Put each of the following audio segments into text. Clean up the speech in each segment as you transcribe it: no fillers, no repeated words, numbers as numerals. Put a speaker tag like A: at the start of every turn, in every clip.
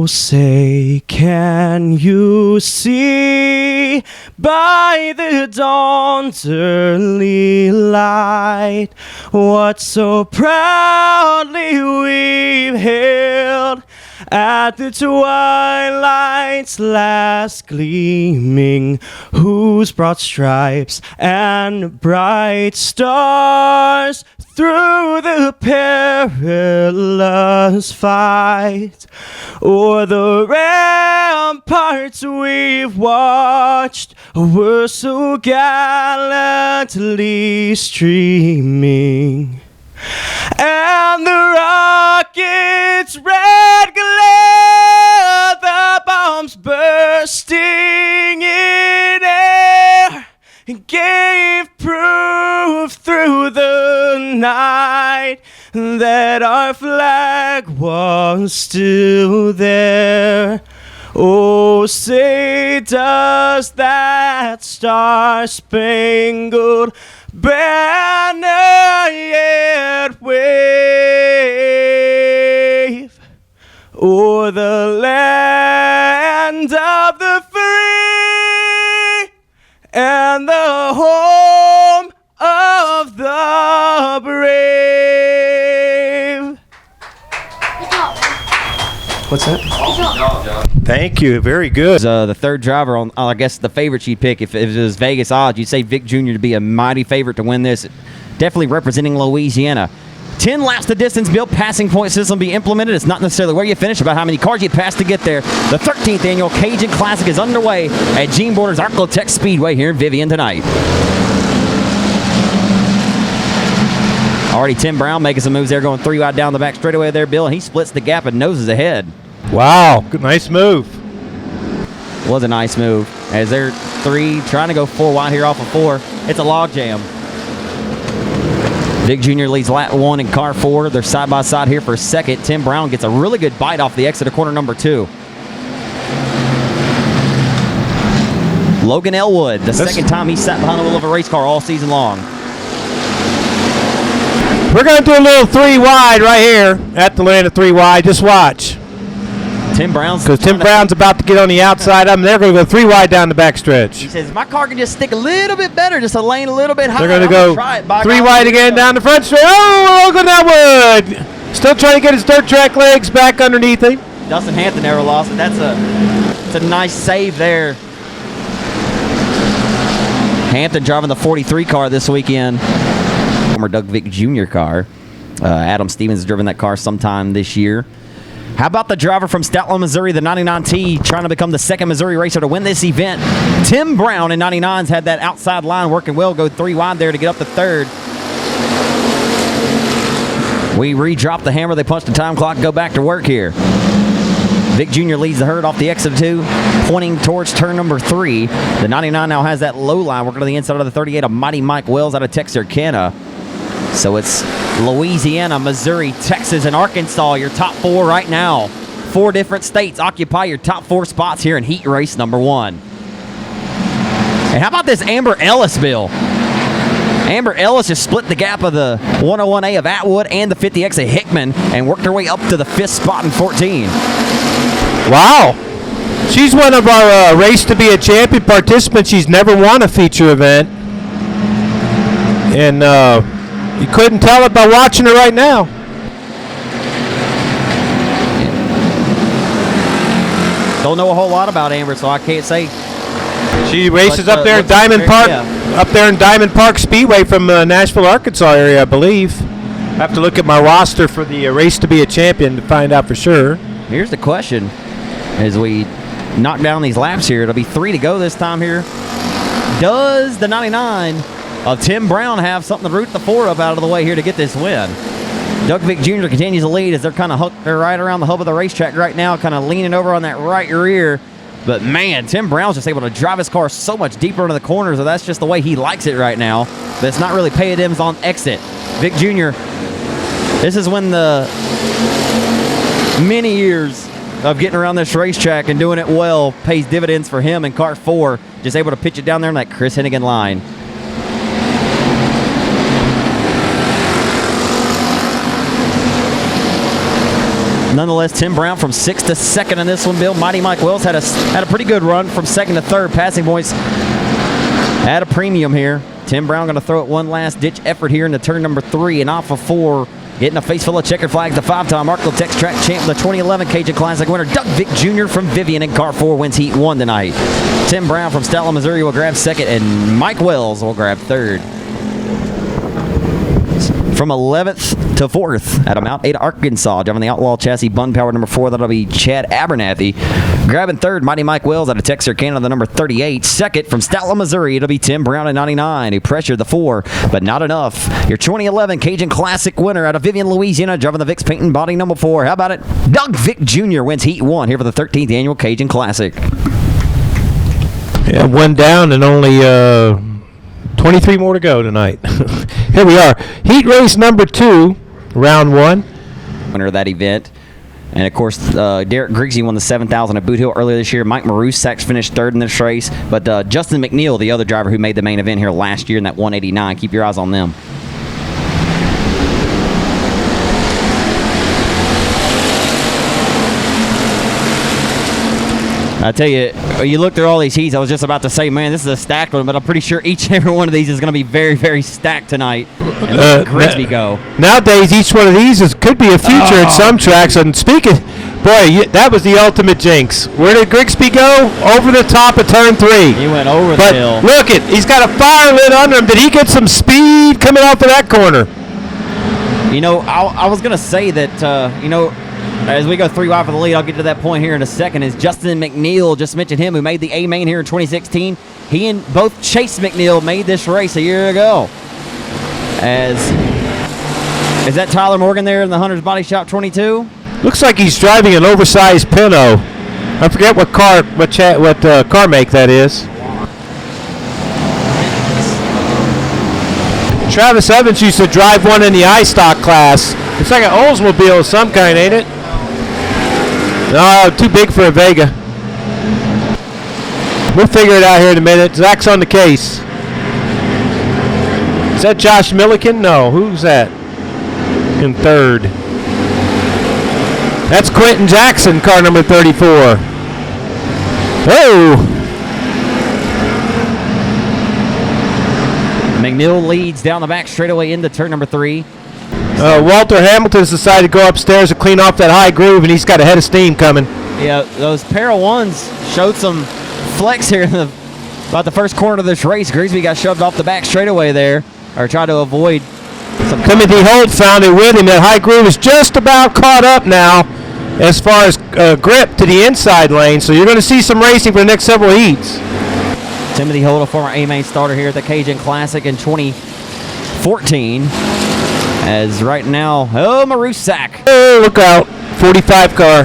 A: Oh, say, can you see by the dawn's early light what so proudly we've hailed at the twilight's last gleaming, whose broad stripes and bright stars through the perilous fight o'er the ramparts we've watched were so gallantly streaming, and the rocket's red glare, the bombs bursting in air, gave proof through the night that our flag was still there. Oh, say, does that star-spangled banner yet wave o'er the land of the free and the home of the brave? What's that?
B: Thank you. Very good.
C: The third driver on, I guess, the favorite you'd pick if it was Vegas odds, you'd say Vic Jr. to be a mighty favorite to win this. Definitely representing Louisiana. 10 laps the distance, built passing point system be implemented. It's not necessarily where you finish, about how many cars you pass to get there. The 13th annual Cajun Classic is underway at Gene Border's Ark-La-Tex Speedway here in Vivian tonight. Already Tim Brown making some moves there, going 3 wide down the back straightaway there, Bill, and he splits the gap and noses ahead.
B: Wow, good, nice move.
C: Was a nice move. As they're 3 trying to go 4 wide here off of 4. It's a log jam. Vic Jr. leads lap 1 in car 4. They're side by side here for a second. Tim Brown gets a really good bite off the exit of corner number 2. Logan Elwood, the second time he sat behind the wheel of a race car all season long.
B: We're going to do a little 3 wide right here at the land of 3 wide. Just watch.
C: Tim Brown's
B: because Tim Brown's about to get on the outside of them. They're going to go 3 wide down the back stretch.
C: He says, my car can just stick a little bit better, just a lane a little bit higher.
B: They're going to go 3 wide again down the front stretch. Oh, Logan Elwood still trying to get his dirt track legs back underneath him.
C: Dustin Hampton never lost it. That's a nice save there. Hampton driving the 43 car this weekend. Former Doug Vick Jr. car. Adam Stevens has driven that car sometime this year. How about the driver from Stoutland, Missouri, the 99T, trying to become the second Missouri racer to win this event? Tim Brown in 99's had that outside line working well, go 3 wide there to get up to 3rd. We re-drop the hammer, they punch the time clock, go back to work here. Vic Jr. leads the herd off the exit of 2, pointing towards turn number 3. The 99 now has that low line working to the inside of the 38 of Mighty Mike Wells out of Texarkana. So it's Louisiana, Missouri, Texas, and Arkansas, your top 4 right now. 4 different states occupy your top 4 spots here in heat race number 1. And how about this Amber Ellis, Bill? Amber Ellis just split the gap of the 101A of Atwood and the 50X of Hickman and worked her way up to the 5th spot in 14.
B: Wow. She's one of our Race to be a Champion participants. She's never won a feature event. And you couldn't tell it by watching her right now.
C: Don't know a whole lot about Amber, so I can't say.
B: She races up there in Diamond Park, up there in Diamond Park Speedway from Nashville, Arkansas area, I believe. I have to look at my roster for the Race to be a Champion to find out for sure.
C: Here's the question: as we knock down these laps here, it'll be 3 to go this time here. Does the 99 of Tim Brown have something to root the 4 up out of the way here to get this win? Doug Vick Jr. continues to lead as they're kind of hooked. They're right around the hub of the racetrack right now, kind of leaning over on that right rear. But man, Tim Brown's just able to drive his car so much deeper into the corners, so that's just the way he likes it right now. But it's not really paying dividends on exit. Vic Jr., this is when the many years of getting around this racetrack and doing it well pays dividends for him in car 4. Just able to pitch it down there in that Chris Hennigan line. nonetheless, Tim Brown from 6th to 2nd in this one, Bill. Mighty Mike Wells had a pretty good run from 2nd to 3rd. Passing points at a premium here. Tim Brown going to throw it one last ditch effort here into turn number 3, and off of 4, getting a face full of checkered flags. The 5-time Ark-La-Tex track champ, the 2011 Cajun Classic winner, Doug Vick Jr. from Vivian in car 4 wins Heat 1 tonight. Tim Brown from Statler, Missouri will grab 2nd, and Mike Wells will grab 3rd. From 11th to 4th out of Mount Ada, Arkansas, driving the Outlaw chassis, bun power number 4, that'll be Chad Abernathy. Grabbing 3rd, Mighty Mike Wells out of Texarkana, the number 38. 2nd, from Statler, Missouri, it'll be Tim Brown at 99, who pressured the 4, but not enough. Your 2011 Cajun Classic winner out of Vivian, Louisiana, driving the Vicks paint and body number 4. How about it? Doug Vick Jr. wins Heat 1 here for the 13th annual Cajun Classic.
B: Yeah, one down and only 23 more to go tonight. Here we are. Heat race number 2, round 1.
C: Winner of that event. And, of course, Derek Grigsby won the 7,000 at Boot Hill earlier this year. Mike Marusak finished 3rd in this race. But Justin McNeil, the other driver who made the main event here last year in that 189, keep your eyes on them. I tell you, you look through all these heats, I was just about to say, man, this is a stacked one, but I'm pretty sure each and every one of these is going to be very, very stacked tonight. And let Grigsby go.
B: Nowadays, each one of these could be a future at some tracks. And speaking, boy, that was the ultimate jinx. Where did Grigsby go? Over the top of turn 3.
C: He went over the hill.
B: Look it, he's got a fire lit under him. Did he get some speed coming off of that corner?
C: You know, I was going to say that, you know, as we go 3 wide for the lead, I'll get to that point here in a second, is Justin McNeil, just mentioned him, who made the A-Main here in 2016. He and both Chase McNeil made this race a year ago. Is that Tyler Morgan there in the Hunter's Body Shop 22?
B: Looks like he's driving an oversized Pinto. I forget what car make that is. Travis Evans used to drive one in the iStock class. It's like an Oldsmobile of some kind, ain't it? No, too big for a Vega. We'll figure it out here in a minute. Zach's on the case. Is that Josh Milliken? No, who's that? In 3rd. That's Quentin Jackson, car number 34. Oh!
C: McNeil leads down the back straightaway into turn number 3.
B: Walter Hamilton's decided to go upstairs to clean off that high groove, and he's got a head of steam coming.
C: Yeah, those pair of ones showed some flex here in about the first corner of this race. Grigsby got shoved off the back straightaway there, or tried to avoid some.
B: Timothy Holt found it with him. That high groove is just about caught up now as far as grip to the inside lane, so you're going to see some racing for the next several heats.
C: Timothy Holt, a former A-Main starter here at the Cajun Classic in 2014. As right now, Marusak.
B: Oh, look out. 45 car.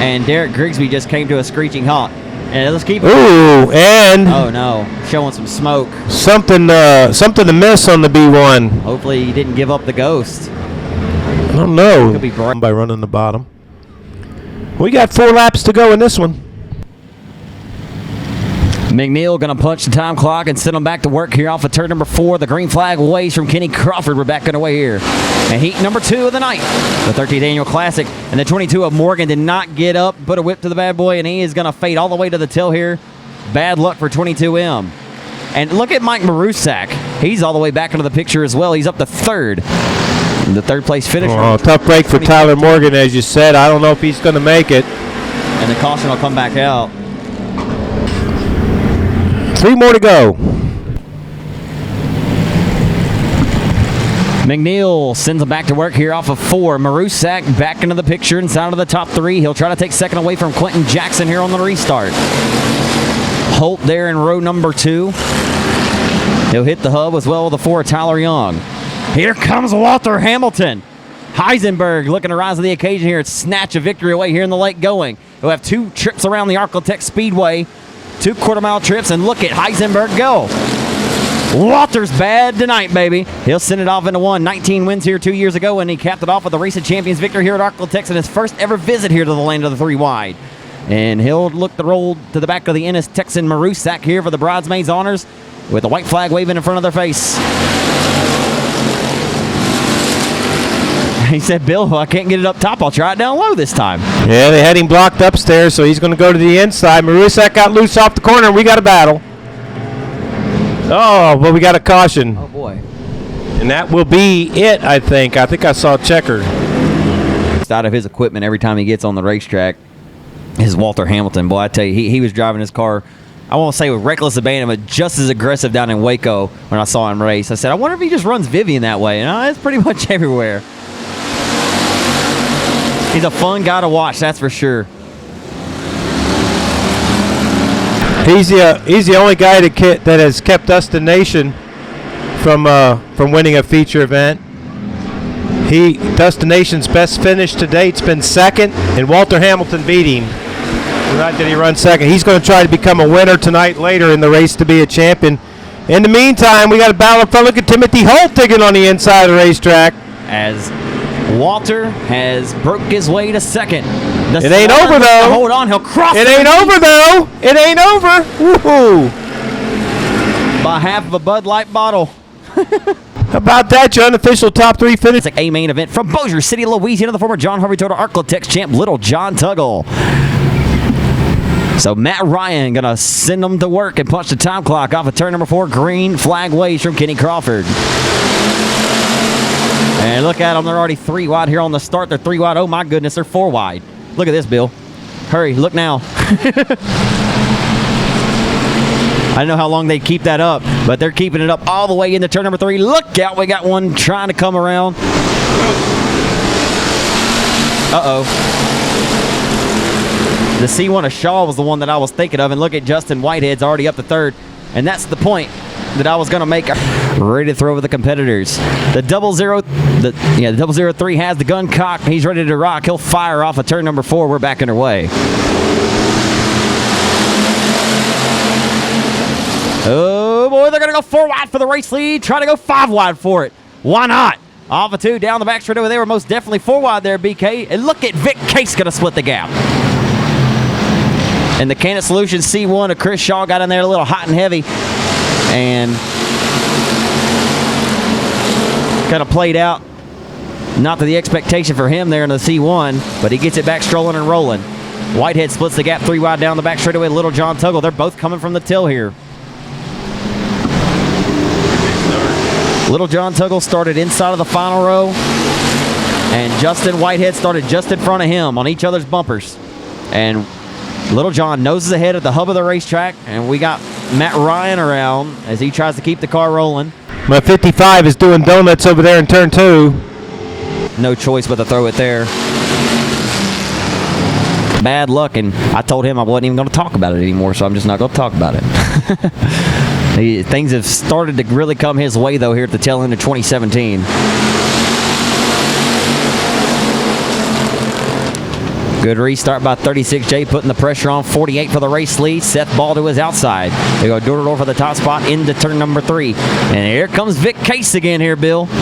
C: And Derek Grigsby just came to a screeching halt. And let's keep.
B: Ooh, and.
C: Oh, no. Showing some smoke.
B: Something to miss on the B1.
C: Hopefully he didn't give up the ghost.
B: I don't know.
C: Could be bright.
B: By running the bottom. We got 4 laps to go in this one.
C: McNeil going to punch the time clock and send them back to work here off of turn number 4. The green flag waves from Kenny Crawford. We're back underway here. And heat number 2 of the night, the 13th annual classic. And the 22 of Morgan did not get up, put a whip to the bad boy, and he is going to fade all the way to the tail here. Bad luck for 22M. And look at Mike Marusak. He's all the way back into the picture as well. He's up to 3rd. The 3rd place finisher.
B: Oh, tough break for Tyler Morgan, as you said. I don't know if he's going to make it.
C: And the caution will come back out.
B: 3 more to go.
C: McNeil sends him back to work here off of 4. Marusak back into the picture inside of the top 3. He'll try to take 2nd away from Quentin Jackson here on the restart. Holt there in row number 2. He'll hit the hub as well with the 4, Tyler Young. Here comes Walter Hamilton. Heisenberg looking to rise to the occasion here and snatch a victory away here in the late going. He'll have 2 trips around the Ark-La-Tex Speedway. 2 quarter-mile trips, and look at Heisenberg go. Walter's bad tonight, baby. He'll send it off into 19 wins here 2 years ago, and he capped it off with a Race of Champions victory here at Ark-La-Tex in his first ever visit here to the land of the 3 wide. And he'll look to roll to the back of the Ennis Texan Marusak here for the bridesmaids honors with the white flag waving in front of their face. He said, Bill, I can't get it up top. I'll try it down low this time.
B: Yeah, they had him blocked upstairs, so he's going to go to the inside. Marusak got loose off the corner, and we got a battle. Oh, but we got a caution.
C: Oh, boy.
B: And that will be it, I think. I think I saw Checker.
C: Out of his equipment every time he gets on the racetrack is Walter Hamilton. Boy, I tell you, he was driving his car, I won't say with reckless abandon, but just as aggressive down in Waco when I saw him race. I said, I wonder if he just runs Vivian that way. And it's pretty much everywhere. He's a fun guy to watch, that's for sure.
B: He's the only guy that has kept us the nation from winning a feature event. Thus the nation's best finish to date's been second, and Walter Hamilton beat him. Not that he runs second. He's going to try to become a winner tonight later in the race to be a champion. In the meantime, we got a battle in front. Look at Timothy Holt digging on the inside of the racetrack.
C: As Walter has broke his way to second.
B: It ain't over, though.
C: Hold on, he'll cross.
B: It ain't over, though. It ain't over. Woohoo!
C: By half of a Bud Light bottle.
B: How about that, your unofficial top 3 finish?
C: It's a main event from Bossier City, Louisiana, the former John Harvey Total Ark-La-Tex champ, Little John Tuggle. So Matt Ryan going to send them to work and punch the time clock off of turn number 4. Green flag waves from Kenny Crawford. And look at them. They're already 3 wide here on the start. They're 3 wide. Oh, my goodness. They're 4 wide. Look at this, Bill. Hurry. Look now. I don't know how long they keep that up, but they're keeping it up all the way into turn number 3. Look out. We got one trying to come around. Uh-oh. The C1 of Shaw was the one that I was thinking of, and look at Justin Whitehead's already up to 3rd, and that's the point that I was going to make. Ready to throw over the competitors. The 003 has the gun cocked. He's ready to rock. He'll fire off of turn number 4. We're back underway. Oh, boy, they're going to go 4 wide for the race lead. Try to go 5 wide for it. Why not? Off of 2, down the back straight over there. We're most definitely 4 wide there, BK. And look at Vic Case going to split the gap. And the Canon Solutions C1 of Chris Shaw got in there a little hot and heavy. And kind of played out. Not to the expectation for him there in the C1, but he gets it back strolling and rolling. Whitehead splits the gap 3 wide down the back straightaway. Little John Tuggle. They're both coming from the till here. Little John Tuggle started inside of the final row, and Justin Whitehead started just in front of him on each other's bumpers. And Little John noses ahead at the hub of the racetrack, and we got Matt Ryan around as he tries to keep the car rolling.
B: My 55 is doing donuts over there in turn 2.
C: No choice but to throw it there. Bad luck, and I told him I wasn't even going to talk about it anymore, so I'm just not going to talk about it. Things have started to really come his way, though, here at the tail end of 2017. Good restart by 36J, putting the pressure on 48 for the race lead. Seth Ball to his outside. They go door-to-door for the top spot into turn number 3. And here comes Vic Case again here, Bill. Let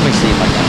C: me see if I can.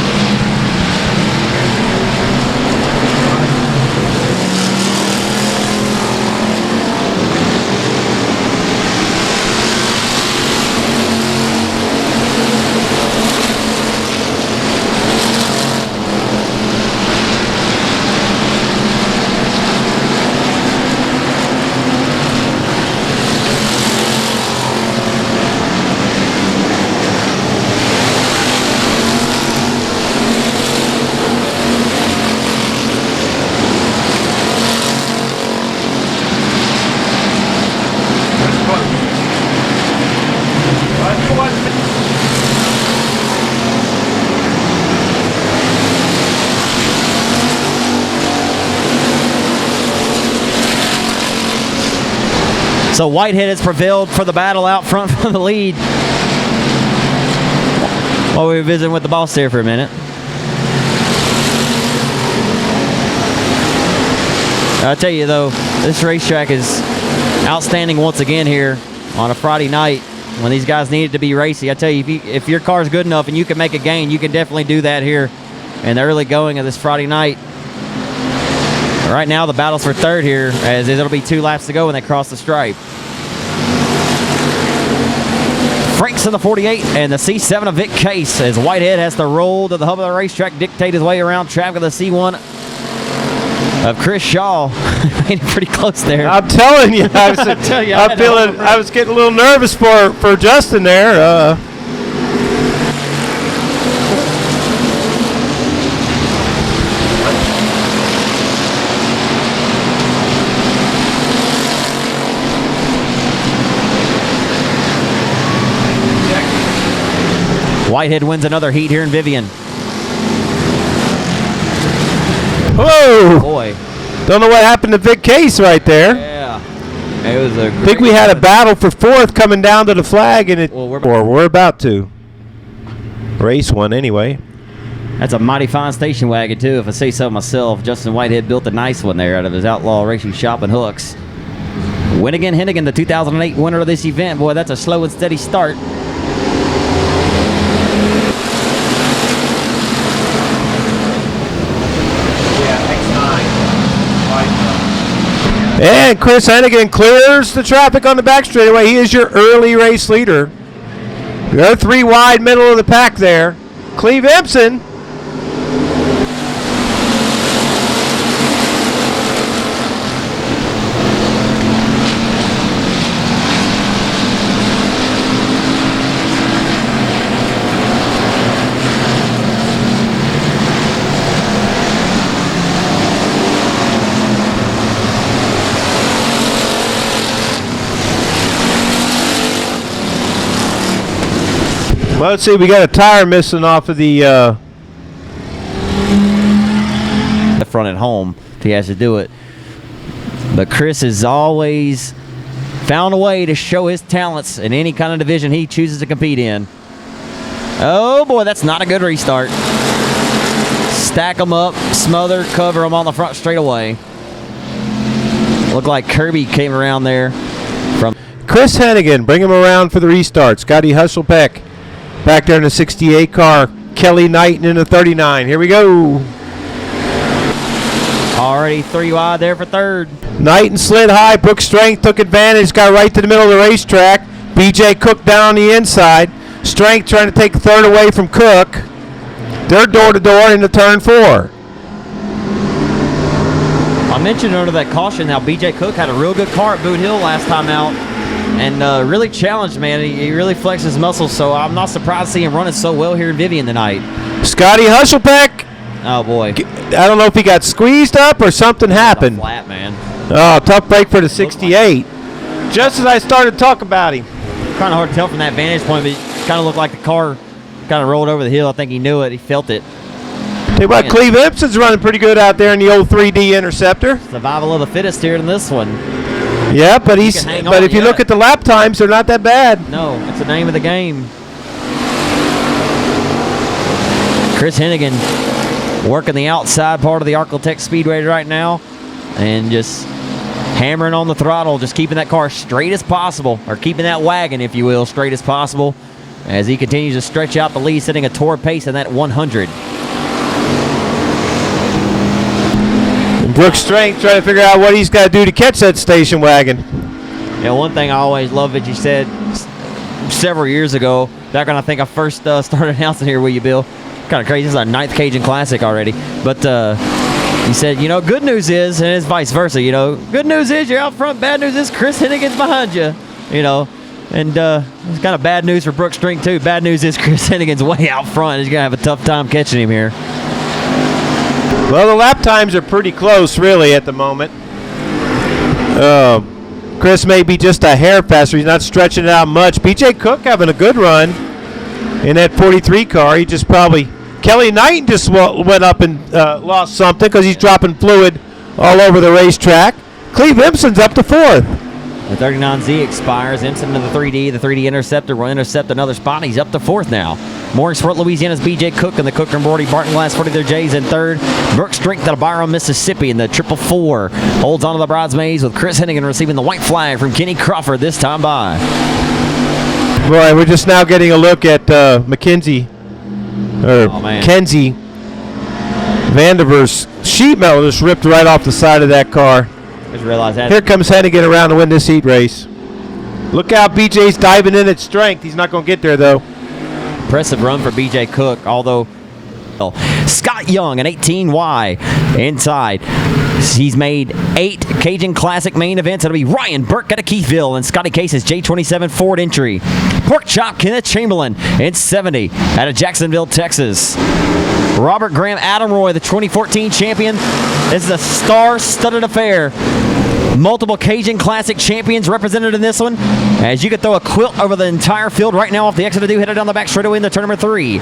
C: So Whitehead has prevailed for the battle out front for the lead. While we were visiting with the boss there for a minute. I tell you though, this racetrack is outstanding once again here on a Friday night when these guys need it to be racy. I tell you, if your car's good enough and you can make a gain, you can definitely do that here in the early going of this Friday night. Right now, the battle's for third here, as it'll be 2 laps to go when they cross the stripe. Frank's in the 48 and the C7 of Vic Case, as Whitehead has to roll to the hub of the racetrack, dictate his way around traffic of the C1 of Chris Shaw. Made it pretty close there.
B: I'm telling you, I was getting a little nervous for Justin there.
C: Whitehead wins another heat here in Vivian.
B: Whoa!
C: Boy.
B: Don't know what happened to Vic Case right there.
C: Yeah. It was a
B: I think we had a battle for 4th coming down to the flag, and we're about to race one anyway.
C: That's a mighty fine station wagon, too, if I say so myself. Justin Whitehead built a nice one there out of his Outlaw Racing shop and hooks. Winnigan Hennigan, the 2008 winner of this event. Boy, that's a slow and steady start.
B: And Chris Hennigan clears the traffic on the back straightaway. He is your early race leader. You're 3 wide, middle of the pack there. Cleve Empson. Well, let's see. We got a tire missing off of the
C: front at home if he has to do it. But Chris has always found a way to show his talents in any kind of division he chooses to compete in. Oh, boy, that's not a good restart. Stack them up, smother, cover them on the front straight away. Looked like Kirby came around there from
B: Chris Hennigan. Bring him around for the restart. Scotty Husselbeck back there in the 68 car. Kelly Knighton in the 39. Here we go.
C: Already 3 wide there for third.
B: Knighton slid high. Brooke Strength took advantage. Got right to the middle of the racetrack. BJ Cook down on the inside. Strength trying to take third away from Cook. They're door-to-door into turn 4.
C: I mentioned under that caution how BJ Cook had a real good car at Boot Hill last time out. And really challenged, man. He really flexed his muscles, so I'm not surprised to see him running so well here in Vivian tonight.
B: Scotty Husselbeck.
C: Oh, boy.
B: I don't know if he got squeezed up or something happened.
C: Flat, man.
B: Oh, tough break for the 68. Just as I started to talk about him.
C: Kind of hard to tell from that vantage point, but it kind of looked like the car kind of rolled over the hill. I think he knew it. He felt it.
B: Tell you what, Cleve Empson's running pretty good out there in the old 3D Interceptor.
C: Survival of the fittest here in this one.
B: Yeah, but if you look at the lap times, they're not that bad.
C: No, it's the name of the game. Chris Hennigan working the outside part of the Ark-La-Tex Speedway right now and just hammering on the throttle, just keeping that car straight as possible, or keeping that wagon, if you will, straight as possible as he continues to stretch out the lead, setting a torrid pace in that 100.
B: Brooks Strength trying to figure out what he's got to do to catch that station wagon.
C: Yeah, one thing I always love that you said several years ago, back when I think I first started announcing here with you, Bill. Kind of crazy. This is our 9th Cajun Classic already. But you said, you know, good news is, and it's vice versa, you know, good news is you're out front, bad news is Chris Hennigan's behind you, you know. And it's kind of bad news for Brooks Strength, too. Bad news is Chris Hennigan's way out front. He's going to have a tough time catching him here.
B: Well, the lap times are pretty close, really, at the moment. Chris may be just a hair faster. He's not stretching it out much. BJ Cook having a good run in that 43 car. He just probably... Kelly Knighton just went up and lost something because he's dropping fluid all over the racetrack. Cleve Empson's up to 4th.
C: The 39Z expires. Empson to the 3D. The 3D Interceptor will intercept another spot. He's up to 4th now. Morningsport, Louisiana's BJ Cook and the Cook and Brody Barton Glass 40 their J's in 3rd. Brooks Strength out of Byron, Mississippi in the 444. Holds on to the bridesmaids with Chris Hennigan receiving the white flag from Kenny Crawford this time by.
B: Boy, we're just now getting a look at Kenzie Vandiver's sheet metal just ripped right off the side of that car.
C: Just realized that.
B: Here comes Hennigan around to win this heat race. Look out, BJ's diving in at strength. He's not going to get there, though.
C: Impressive run for BJ Cook, although Scott Young, an 18Y inside. He's made 8 Cajun Classic main events. It'll be Ryan Burke out of Keithville and Scotty Case's J27 Ford entry. Pork Chop Kenneth Chamberlain in 70 out of Jacksonville, Texas. Robert Graham Adamroy, the 2014 champion. This is a star-studded affair. Multiple Cajun Classic champions represented in this one. As you could throw a quilt over the entire field right now off the exit of 2, headed down the back straightaway into turn number 3.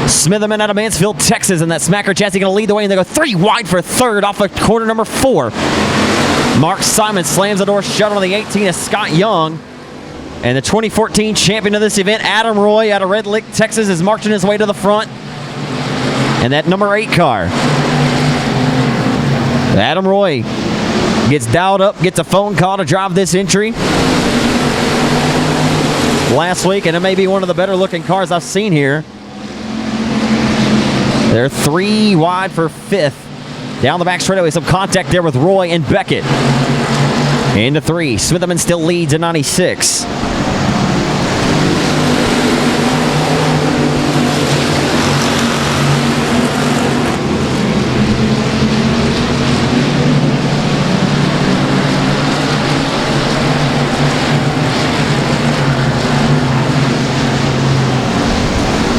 C: Smitherman out of Mansfield, Texas, and that smacker chassis going to lead the way, and they go 3 wide for third off of corner number 4. Mark Simon slams the door shut on the 18 of Scott Young. And the 2014 champion of this event, Adam Roy out of Red Lick, Texas, is marching his way to the front. And that number 8 car. Adam Roy gets dialed up, gets a phone call to drive this entry last week, and it may be one of the better looking cars I've seen here. They're 3 wide for 5th. Down the back straightaway, some contact there with Roy and Beckett. Into 3. Smitherman still leads at 96.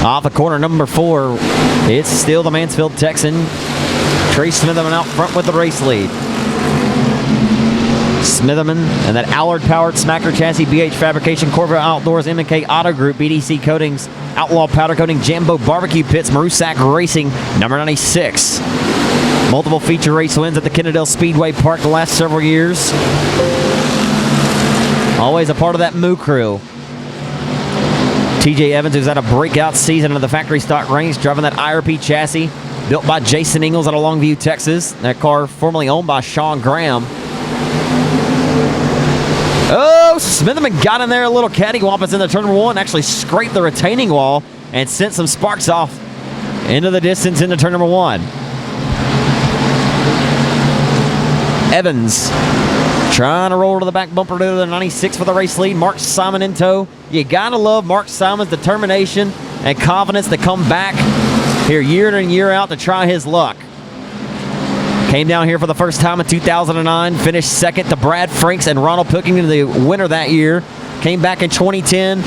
C: Off of corner number 4, it's still the Mansfield Texan. Trace Smitherman out front with the race lead. Smitherman and that Allard-powered smacker chassis, BH Fabrication, Corvette Outdoors, M&K Auto Group, BDC Coatings, Outlaw Powder Coating, Jambo Barbecue Pits, Marusak Racing, number 96. Multiple feature race wins at the Kennedale Speedway Park the last several years. Always a part of that Moo crew. TJ Evans, who's had a breakout season in the factory stock range, driving that IRP chassis built by Jason Ingalls out of Longview, Texas. That car formerly owned by Sean Graham. Oh, Smitherman got in there a little cattywampus in the turn number 1, actually scraped the retaining wall and sent some sparks off into the distance into turn number 1. Evans trying to roll to the back bumper to the 96 for the race lead. Mark Simon in tow. You gotta love Mark Simon's determination and confidence to come back here year in and year out to try his luck. Came down here for the first time in 2009, finished second to Brad Franks and Ronald Pilkington, the winner that year. Came back in 2010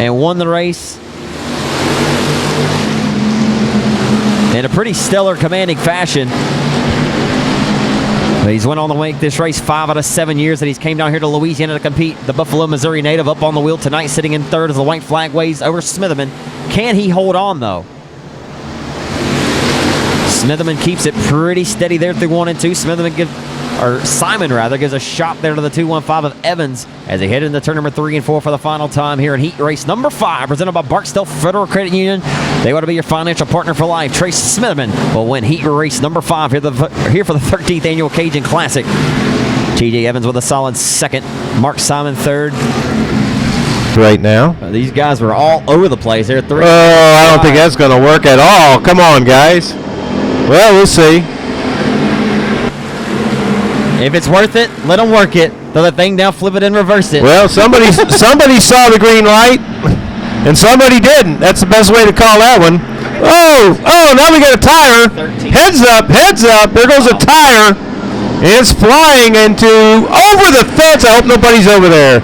C: and won the race in a pretty stellar, commanding fashion. But he's went on to make this race 5 out of 7 years that he's came down here to Louisiana to compete. The Buffalo, Missouri native up on the wheel tonight, sitting in 3rd as the white flag waves over Smitherman. Can he hold on, though? Smitherman keeps it pretty steady there through 1 and 2. Simon gives a shot there to the 215 of Evans as they head into turn number 3 and 4 for the final time here in heat race number 5, presented by Barksdale Federal Credit Union. They want to be your financial partner for life. Trace Smitherman will win heat race number 5 here for the 13th annual Cajun Classic. TJ Evans with a solid 2nd. Mark Simon 3rd.
B: Right now.
C: These guys were all over the place. They're 3.
B: Oh, I don't think that's going to work at all. Come on, guys. Well, we'll see.
C: If it's worth it, let them work it. Throw the thing down, flip it, and reverse it.
B: Well, somebody saw the green light, and somebody didn't. That's the best way to call that one. Oh, now we got a tire.
C: 13.
B: Heads up. There goes a tire. And it's flying over the fence. I hope nobody's over there.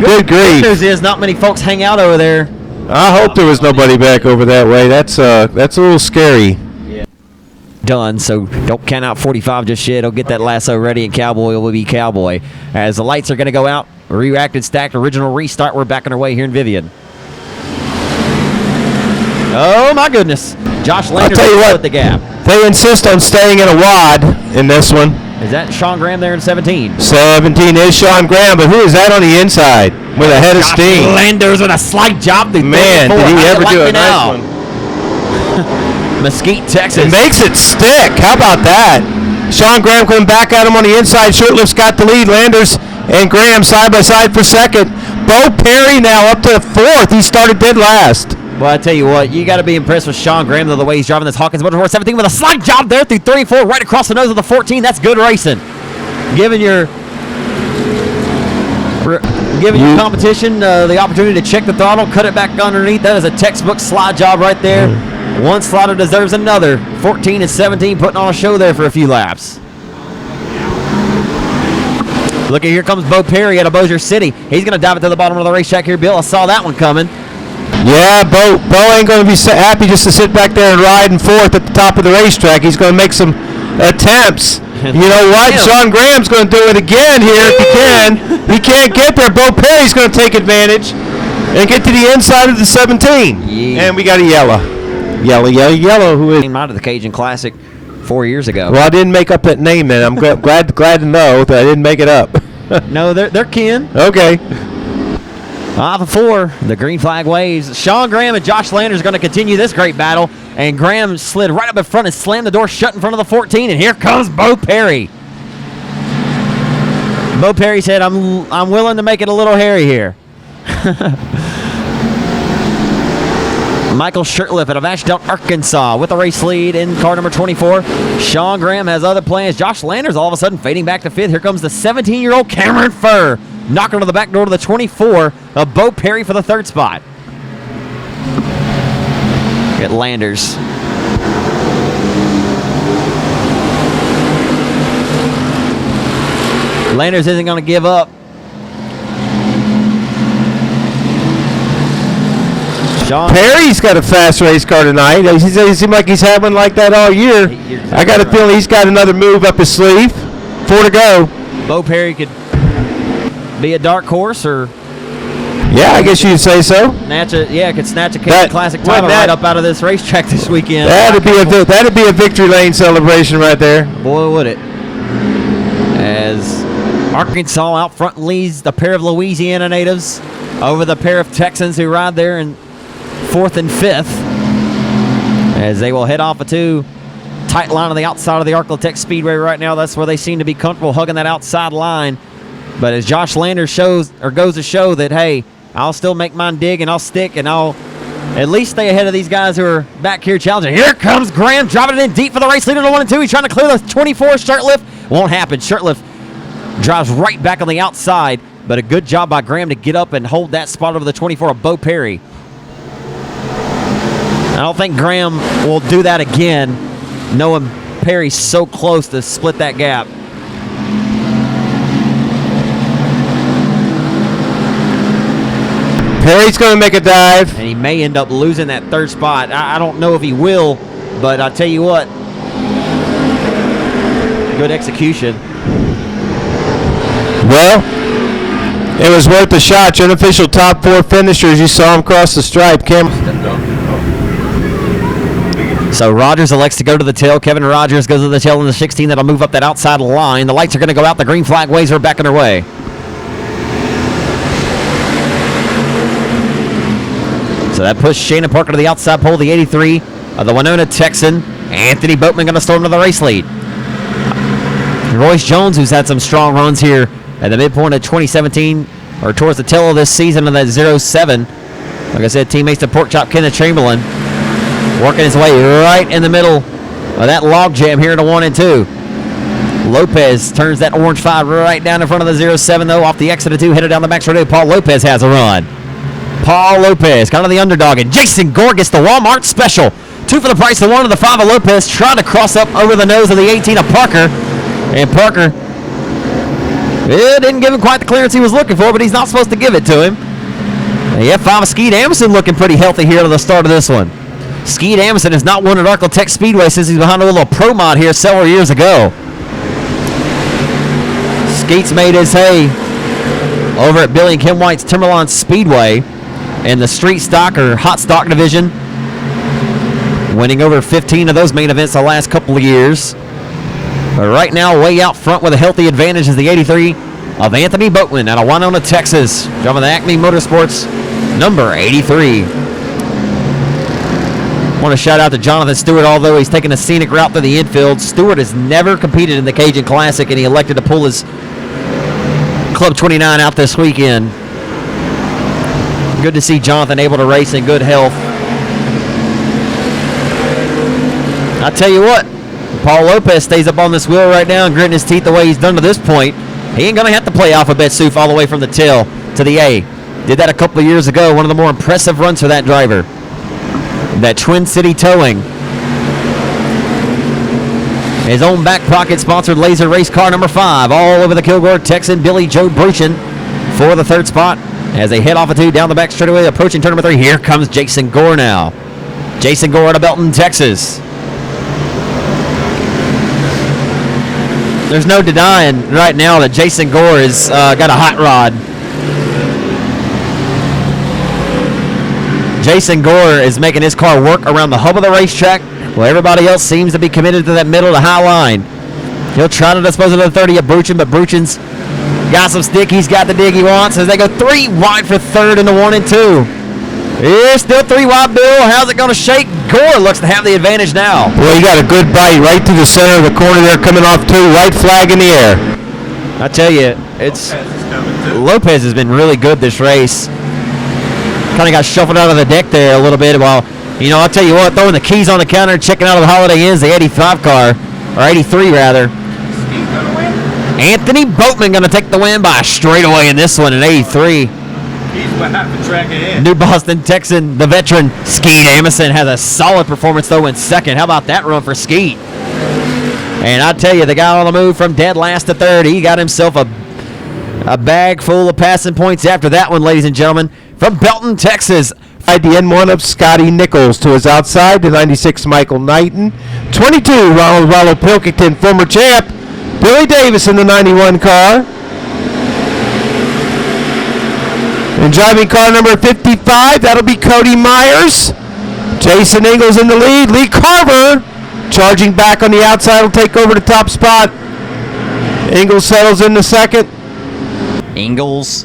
B: Good grief.
C: Good news is not many folks hang out over there.
B: I hope there was nobody back over that way. That's a little scary.
C: Done, so don't count out 45 just yet. He'll get that lasso ready, and Cowboy will be Cowboy. As the lights are going to go out, reacted, stacked, original restart. We're back on our way here in Vivian. Oh my goodness! Josh Landers with the gap.
B: They insist on staying in a wad in this one.
C: Is that Sean Graham there in 17?
B: 17 is Sean Graham, but who is that on the inside with a head of steam?
C: Landers with a slight job.
B: Man, did he ever do a nice one?
C: Mesquite, Texas.
B: It makes it stick. How about that? Sean Graham coming back at him on the inside. Shirtlift's got the lead. Landers and Graham side by side for 2nd. Bo Perry now up to 4th. He started dead last.
C: Well, I tell you what, you got to be impressed with Sean Graham, though, the way he's driving this Hawkins Motorsport 17 with a slide job there through 34, right across the nose of the 14. That's good racing. Giving your competition the opportunity to check the throttle, cut it back underneath. That is a textbook slide job right there. One slider deserves another. 14 and 17 putting on a show there for a few laps. Look at, here comes Bo Perry out of Bossier City. He's going to dive it to the bottom of the racetrack here, Bill. I saw that one coming.
B: Yeah, Bo ain't going to be happy just to sit back there and ride and forth at the top of the racetrack. He's going to make some attempts. You know what? Sean Graham's going to do it again here if he can. He can't get there. Bo Perry's going to take advantage and get to the inside of the 17. Yeah. And we got a yellow. Yellow. Who is
C: came out of the Cajun Classic 4 years ago.
B: Well, I didn't make up that name then. I'm glad to know that I didn't make it up.
C: No, they're kin.
B: Okay.
C: Off of 4, the green flag waves. Sean Graham and Josh Landers are going to continue this great battle. And Graham slid right up in front and slammed the door shut in front of the 14. And here comes Bo Perry. Bo Perry said, I'm willing to make it a little hairy here. Michael Shirtliff out of Ashdown, Arkansas with the race lead in car number 24. Sean Graham has other plans. Josh Landers all of a sudden fading back to 5th. Here comes the 17-year-old Cameron Furr. Knocking to the back door to the 24 of Bo Perry for the 3rd spot. Get Landers. Landers isn't going to give up. Sean
B: Perry's got a fast race car tonight. He seems like he's had one like that all year. I got a feeling he's got another move up his sleeve. 4 to go.
C: Bo Perry could be a dark horse, or
B: yeah, I guess you'd say so.
C: Could snatch a Cajun Classic title right up out of this racetrack this weekend.
B: That'd be a victory lane celebration right there.
C: Boy, would it! As Arkansas out front leads the pair of Louisiana natives over the pair of Texans who ride there in 4th and 5th, as they will head off a 2 tight line on the outside of the Ark-La-Tex Speedway right now. That's where they seem to be comfortable hugging that outside line. But as Josh Landers goes to show that, hey, I'll still make mine dig and I'll stick and I'll at least stay ahead of these guys who are back here challenging. Here comes Graham driving it in deep for the race leader to 1 and 2. He's trying to clear the 24 Shirtliff. Won't happen. Shirtliff drives right back on the outside, but a good job by Graham to get up and hold that spot over the 24 of Bo Perry. I don't think Graham will do that again, knowing Perry's so close to split that gap.
B: Perry's going to make a dive.
C: And he may end up losing that 3rd spot. I don't know if he will, but I'll tell you what, good execution. Well,
B: it was worth the shot. Your unofficial top 4 finishers. You saw him cross the stripe.
C: So Rogers elects to go to the tail. Kevin Rogers goes to the tail in the 16. That'll move up that outside line. The lights are going to go out. The green flag waves are back underway. So that pushed Shannon Parker to the outside pole, the 83 of the Winona Texan. Anthony Boatman going to storm to the race lead. Royce Jones, who's had some strong runs here at the midpoint of 2017, or towards the tail of this season of that 07. Like I said, teammates to Pork Chop Kenneth Chamberlain, working his way right in the middle of that log jam here to 1 and 2. Lopez turns that orange 5 right down in front of the 07, though, off the exit of 2, headed down the back straight. Paul Lopez has a run. Paul Lopez, kind of the underdog, and Jason Gore gets the Walmart special. 2 for the price of 1 of the 5 of Lopez, trying to cross up over the nose of the 18 of Parker. And Parker, didn't give him quite the clearance he was looking for, but he's not supposed to give it to him. The F5 of Skeet Amundsen looking pretty healthy here at the start of this one. Skeet Amundsen has not won at Ark-La-Tex Speedway since he's behind a little pro mod here several years ago. Skeet's made his hay over at Billy and Kim White's Timberline Speedway in the street stock or hot stock division, winning over 15 of those main events the last couple of years. But right now, way out front with a healthy advantage is the 83 of Anthony Boatman out of Winona, Texas, driving the Acme Motorsports number 83. I want to shout out to Jonathan Stewart, although he's taking a scenic route through the infield. Stewart has never competed in the Cajun Classic, and he elected to pull his Club 29 out this weekend. Good to see Jonathan able to race in good health I tell you what, Paul Lopez stays up on this wheel right now and gritting his teeth the way he's done to this point. He ain't going to have to play alphabet soup all the way from the tail to the A. Did that a couple of years ago. One of the more impressive runs for that driver. That Twin City Towing. His own back pocket sponsored laser race car number 5 all over the Kilgore Texan Billy Joe Bruchin for the 3rd spot as they head off of 2 down the back straightaway approaching turn number 3. Here comes Jason Gore now. Jason Gore out of Belton, Texas. There's no denying right now that Jason Gore has got a hot rod. Jason Gore is making his car work around the hub of the racetrack, while everybody else seems to be committed to that middle to high line. He'll try to dispose of the 30 of Bruchin, but Bruchin's got some stick. He's got the dig he wants as they go 3 wide for 3rd into 1 and 2. Here's still 3 wide, Bill. How's it going to shake? Gore looks to have the advantage now.
B: Well, he got a good bite right to the center of the corner there, coming off 2. White flag in the air.
C: I tell you, Lopez has been really good this race. Kind of got shuffled out of the deck there a little bit. While, I'll tell you what, throwing the keys on the counter and checking out of the Holiday Inns, the 85 car, or 83 rather. Anthony Boatman going to take the win by a straightaway in this one in 83.
D: He's behind the track ahead.
C: New Boston Texan, the veteran, Skeet Amison, has a solid performance, though, in 2nd. How about that run for Skeet? And I tell you, the guy on the move from dead last to 3rd, he got himself a bag full of passing points after that one, ladies and gentlemen. From Belton, Texas.
B: The N1 of Scotty Nichols to his outside, the 96 Michael Knighton. 22 Rollo Pilkington, former champ. Billy Davis in the 91 car. And driving car number 55, that'll be Cody Myers. Jason Ingalls in the lead. Lee Carver charging back on the outside will take over the top spot. Ingalls settles in the 2nd.
C: Ingalls,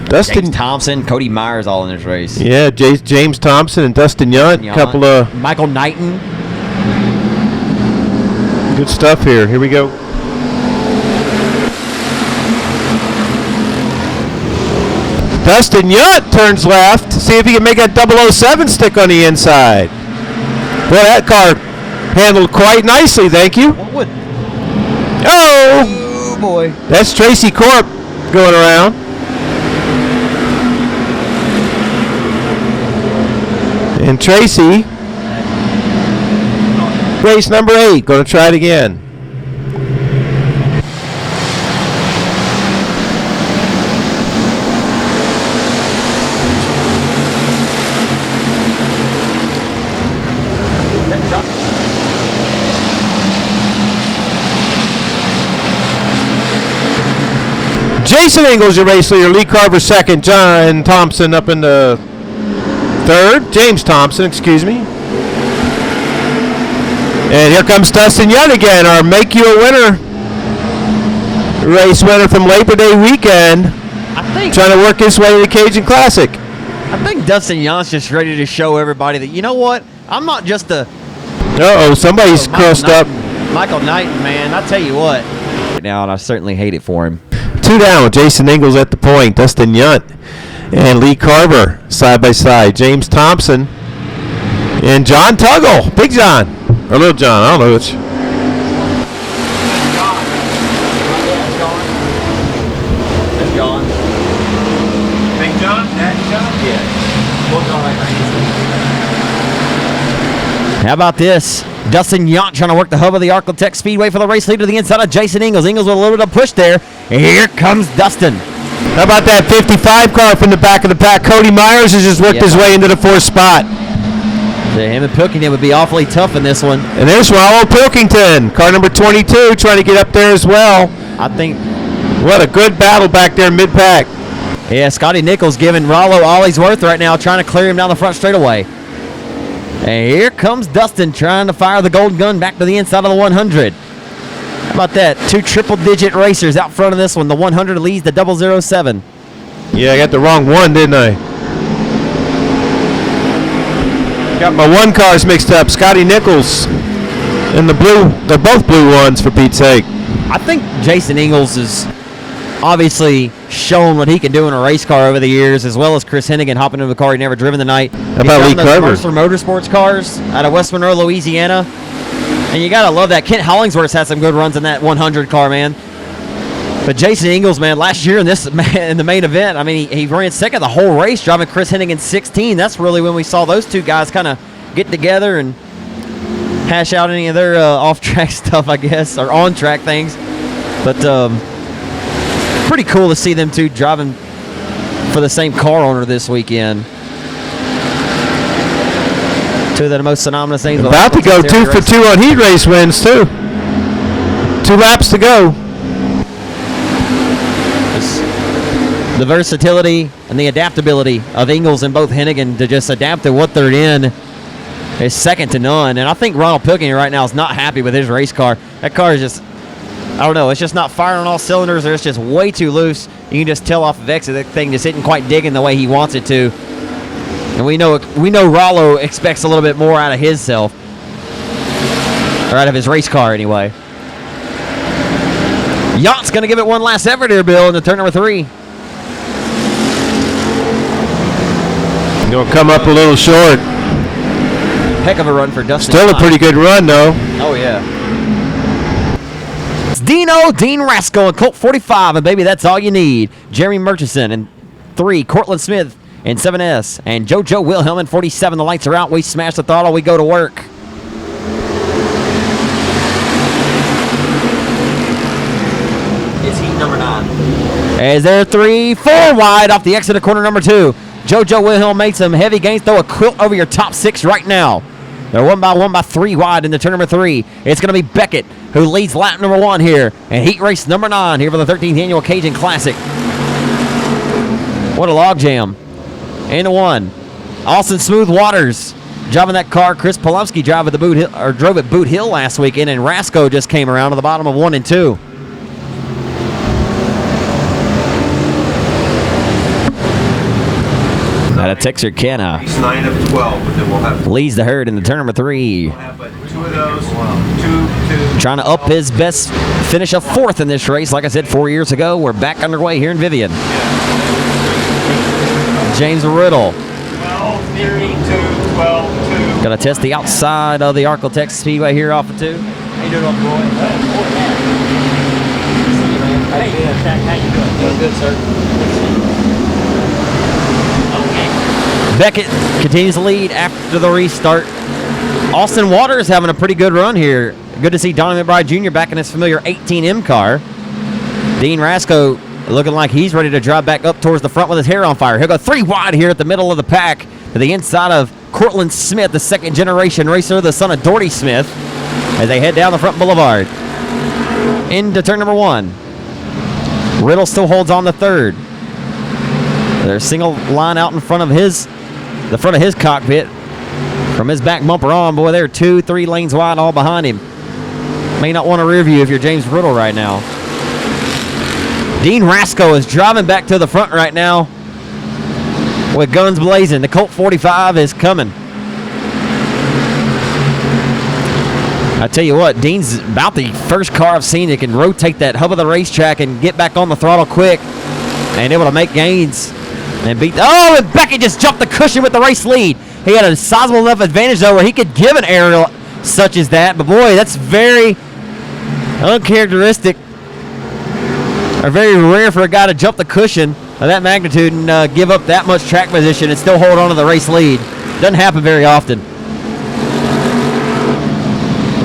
B: Dustin
C: James Thompson, Cody Myers all in this race.
B: Yeah, James Thompson and Dustin Yount. Couple of
C: Michael Knighton.
B: Good stuff here. Here we go. Dustin Yount turns left. See if he can make that 007 stick on the inside. Boy, that car handled quite nicely, thank you. Oh
C: boy.
B: That's Tracy Corp going around. And Tracy, race number 8, going to try it again. Jason Ingalls, your race leader. Lee Carver 2nd. John Thompson up in the 3rd. James Thompson, excuse me. And here comes Dustin Yount again, our Make You a Winner race winner from Labor Day weekend. Trying to work his way to the Cajun Classic.
C: I think Dustin Yount's just ready to show everybody that, you know what? I'm not just a...
B: Somebody's crossed up.
C: Michael Knighton, man, I tell you what. Now, and I certainly hate it for him.
B: 2 down with Jason Ingalls at the point. Dustin Yount and Lee Carver side by side. James Thompson and John Tuggle. Big John. Or Little John. I don't know which.
C: That's John.
D: Big John? Daddy John?
C: Yeah. How about this? Dustin Yount trying to work the hub of the Ark-La-Tex Speedway for the race leader to the inside of Jason Ingalls. Ingalls with a little bit of push there. And here comes Dustin.
B: How about that 55 car from the back of the pack? Cody Myers has just worked his way into the 4th spot.
C: Him and Pilkington would be awfully tough in this one.
B: And there's Rollo Pilkington, car number 22, trying to get up there as well.
C: I think.
B: What a good battle back there mid-pack.
C: Yeah, Scotty Nichols giving Rollo all he's worth right now, trying to clear him down the front straightaway. And here comes Dustin trying to fire the golden gun back to the inside of the 100. How about that? 2 triple-digit racers out front of this one. The 100 leads the 007.
B: Yeah, I got the wrong one, didn't I? Got my 1 cars mixed up. Scotty Nichols and the blue. They're both blue ones, for Pete's sake.
C: I think Jason Ingalls has obviously shown what he can do in a race car over the years, as well as Chris Hennigan hopping into the car he'd never driven tonight.
B: How about Lee Carver?
C: Mercer Motorsports cars out of West Monroe, Louisiana. And you got to love that. Kent Hollingsworth had some good runs in that 100 car, man. But Jason Ingles, man, last year in the main event, I mean, he ran second the whole race, driving Chris Hennig in 16. That's really when we saw those two guys kind of get together and hash out any of their off-track stuff, I guess, or on-track things. But pretty cool to see them two driving for the same car owner this weekend. Two of the most synonymous things.
B: About to go 2 for 2 on heat race wins, too. 2 laps to go.
C: The versatility and the adaptability of Ingles and both Hennigan to just adapt to what they're in is second to none. And I think Ronald Pilkington right now is not happy with his race car. That car is just, I don't know, it's just not firing on all cylinders, or it's just way too loose. You can just tell off of exit that thing just isn't quite digging the way he wants it to. And we know Rollo expects a little bit more out of his self, or out of his race car anyway. Yacht's going to give it one last effort here, Bill, in the turn number 3.
B: Going to come up a little short.
C: Heck of a run for Dustin.
B: Still a pretty good run, though.
C: Oh, yeah. It's Dean Rasco and Colt 45, and baby, that's all you need. Jeremy Murchison in 3, Cortland Smith in 7S, and JoJo Wilhelm in 47. The lights are out. We smash the throttle. We go to work. It's heat number 9. As they're 3, 4 wide off the exit of corner number 2. JoJo Wilhelm made some heavy gains. Throw a quilt over your top 6 right now. They're 1 by 3 wide in the turn number 3. It's going to be Beckett who leads lap number 1 here, and heat race number 9 here for the 13th annual Cajun Classic. What a log jam. And a 1. Austin Smooth Waters driving that car. Chris Polomsky drove at Boot Hill last weekend, and Rasco just came around to the bottom of 1 and 2. Out of Texarkana.
D: He's 9 of 12, but then we'll have
C: Leads the herd in the turn number 3.
D: but 2 of those. 2.
C: Trying to up his best finish of 4th in this race. Like I said 4 years ago, we're back underway here in Vivian. James Riddle.
D: 12, 32, 12, 2.
C: Gonna test the outside of the Ark-La-Tex Speedway here off of 2. How you doing, Roy? Hey, how you doing? Doing good, sir. Beckett continues to lead after the restart. Austin Waters having a pretty good run here. Good to see Donnie McBride Jr. back in his familiar 18M car. Dean Rasco looking like he's ready to drive back up towards the front with his hair on fire. He'll go 3 wide here at the middle of the pack to the inside of Cortland Smith, the second-generation racer, the son of Doherty Smith, as they head down the front boulevard. Into turn number 1. Riddle still holds on the 3rd. There's a single line out in front of the front of his cockpit. From his back bumper on, boy, they're 2, 3 lanes wide all behind him. May not want to rear view if you're James Riddle right now. Dean Rasco is driving back to the front right now with guns blazing. The Colt 45 is coming. I tell you what, Dean's about the first car I've seen that can rotate that hub of the racetrack and get back on the throttle quick and able to make gains and beat. Oh, and Beckett just jumped the cushion with the race lead. He had a sizable enough advantage, though, where he could give an aerial such as that. But, boy, that's very uncharacteristic or very rare for a guy to jump the cushion of that magnitude and give up that much track position and still hold on to the race lead. Doesn't happen very often.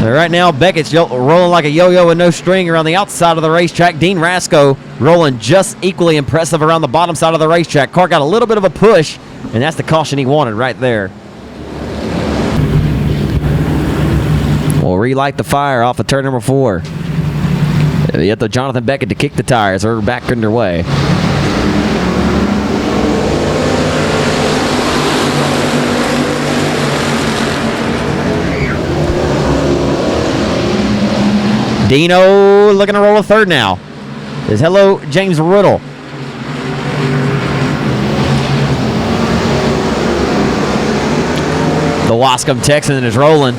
C: Right now, Beckett's rolling like a yo-yo with no string around the outside of the racetrack. Dean Rasco rolling just equally impressive around the bottom side of the racetrack. Car got a little bit of a push, and that's the caution he wanted right there. We'll relight the fire off of turn number 4. Yet the Jonathan Beckett to kick the tires. We're back underway. Dino looking to roll a 3rd now. Says hello, James Riddle. The Wascom Texan is rolling.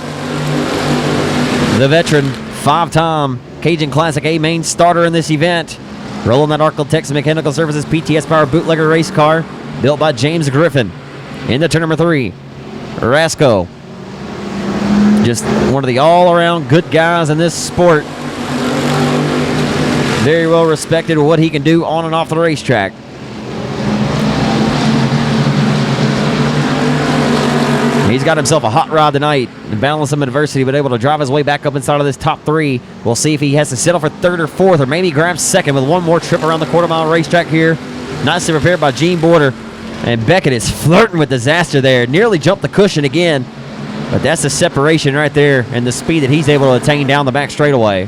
C: The veteran, 5-time Cajun Classic A main starter in this event. Rolling that Ark-La-Tex Mechanical Services PTS Power bootlegger race car built by James Griffin. In the turn number 3, Rasco. Just one of the all-around good guys in this sport. Very well respected with what he can do on and off the racetrack. He's got himself a hot rod tonight and battling some adversity, but able to drive his way back up inside of this top 3. We'll see if he has to settle for 3rd or 4th, or maybe grab 2nd with one more trip around the quarter-mile racetrack here. Nicely prepared by Gene Border. And Beckett is flirting with disaster there. Nearly jumped the cushion again. But that's the separation right there and the speed that he's able to attain down the back straightaway.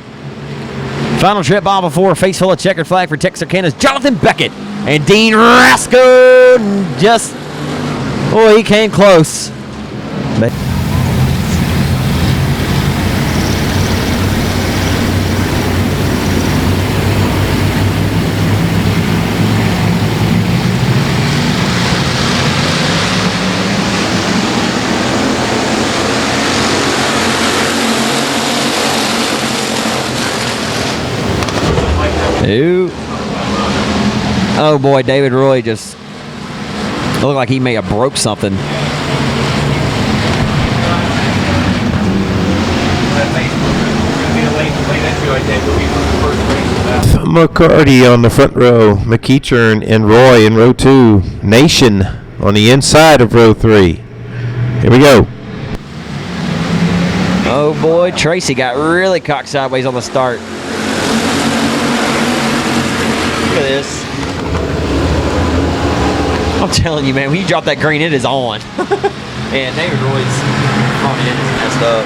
C: Final trip by before face full of checkered flag for Texarkana's Jonathan Beckett. And Dean Rasco just, oh, he came close. But ooh. Oh boy, David Roy just looked like he may have broke something.
B: McCarty on the front row, McEachern and Roy in row 2, Nation on the inside of row 3. Here we go.
C: Oh boy, Tracy got really cocked sideways on the start. Look at this. I'm telling you, man, when you drop that green, it is on. And David Roy's front end is messed up.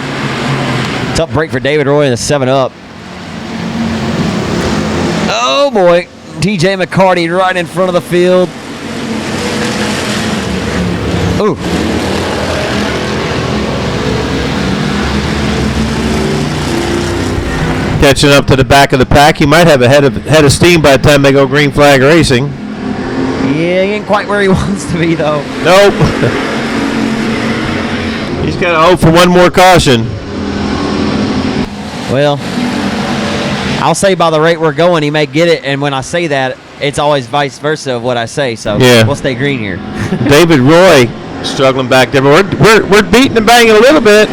C: Tough break for David Roy in the 7-up. Oh boy, TJ McCarty right in front of the field. Ooh.
B: Catching up to the back of the pack. He might have a head of steam by the time they go green flag racing.
C: Yeah, he ain't quite where he wants to be, though.
B: Nope. He's got to hope for one more caution.
C: Well, I'll say by the rate we're going, he may get it. And when I say that, it's always vice versa of what I say. So
B: yeah,
C: we'll stay green here.
B: David Roy struggling back there. But we're beating and banging a little bit.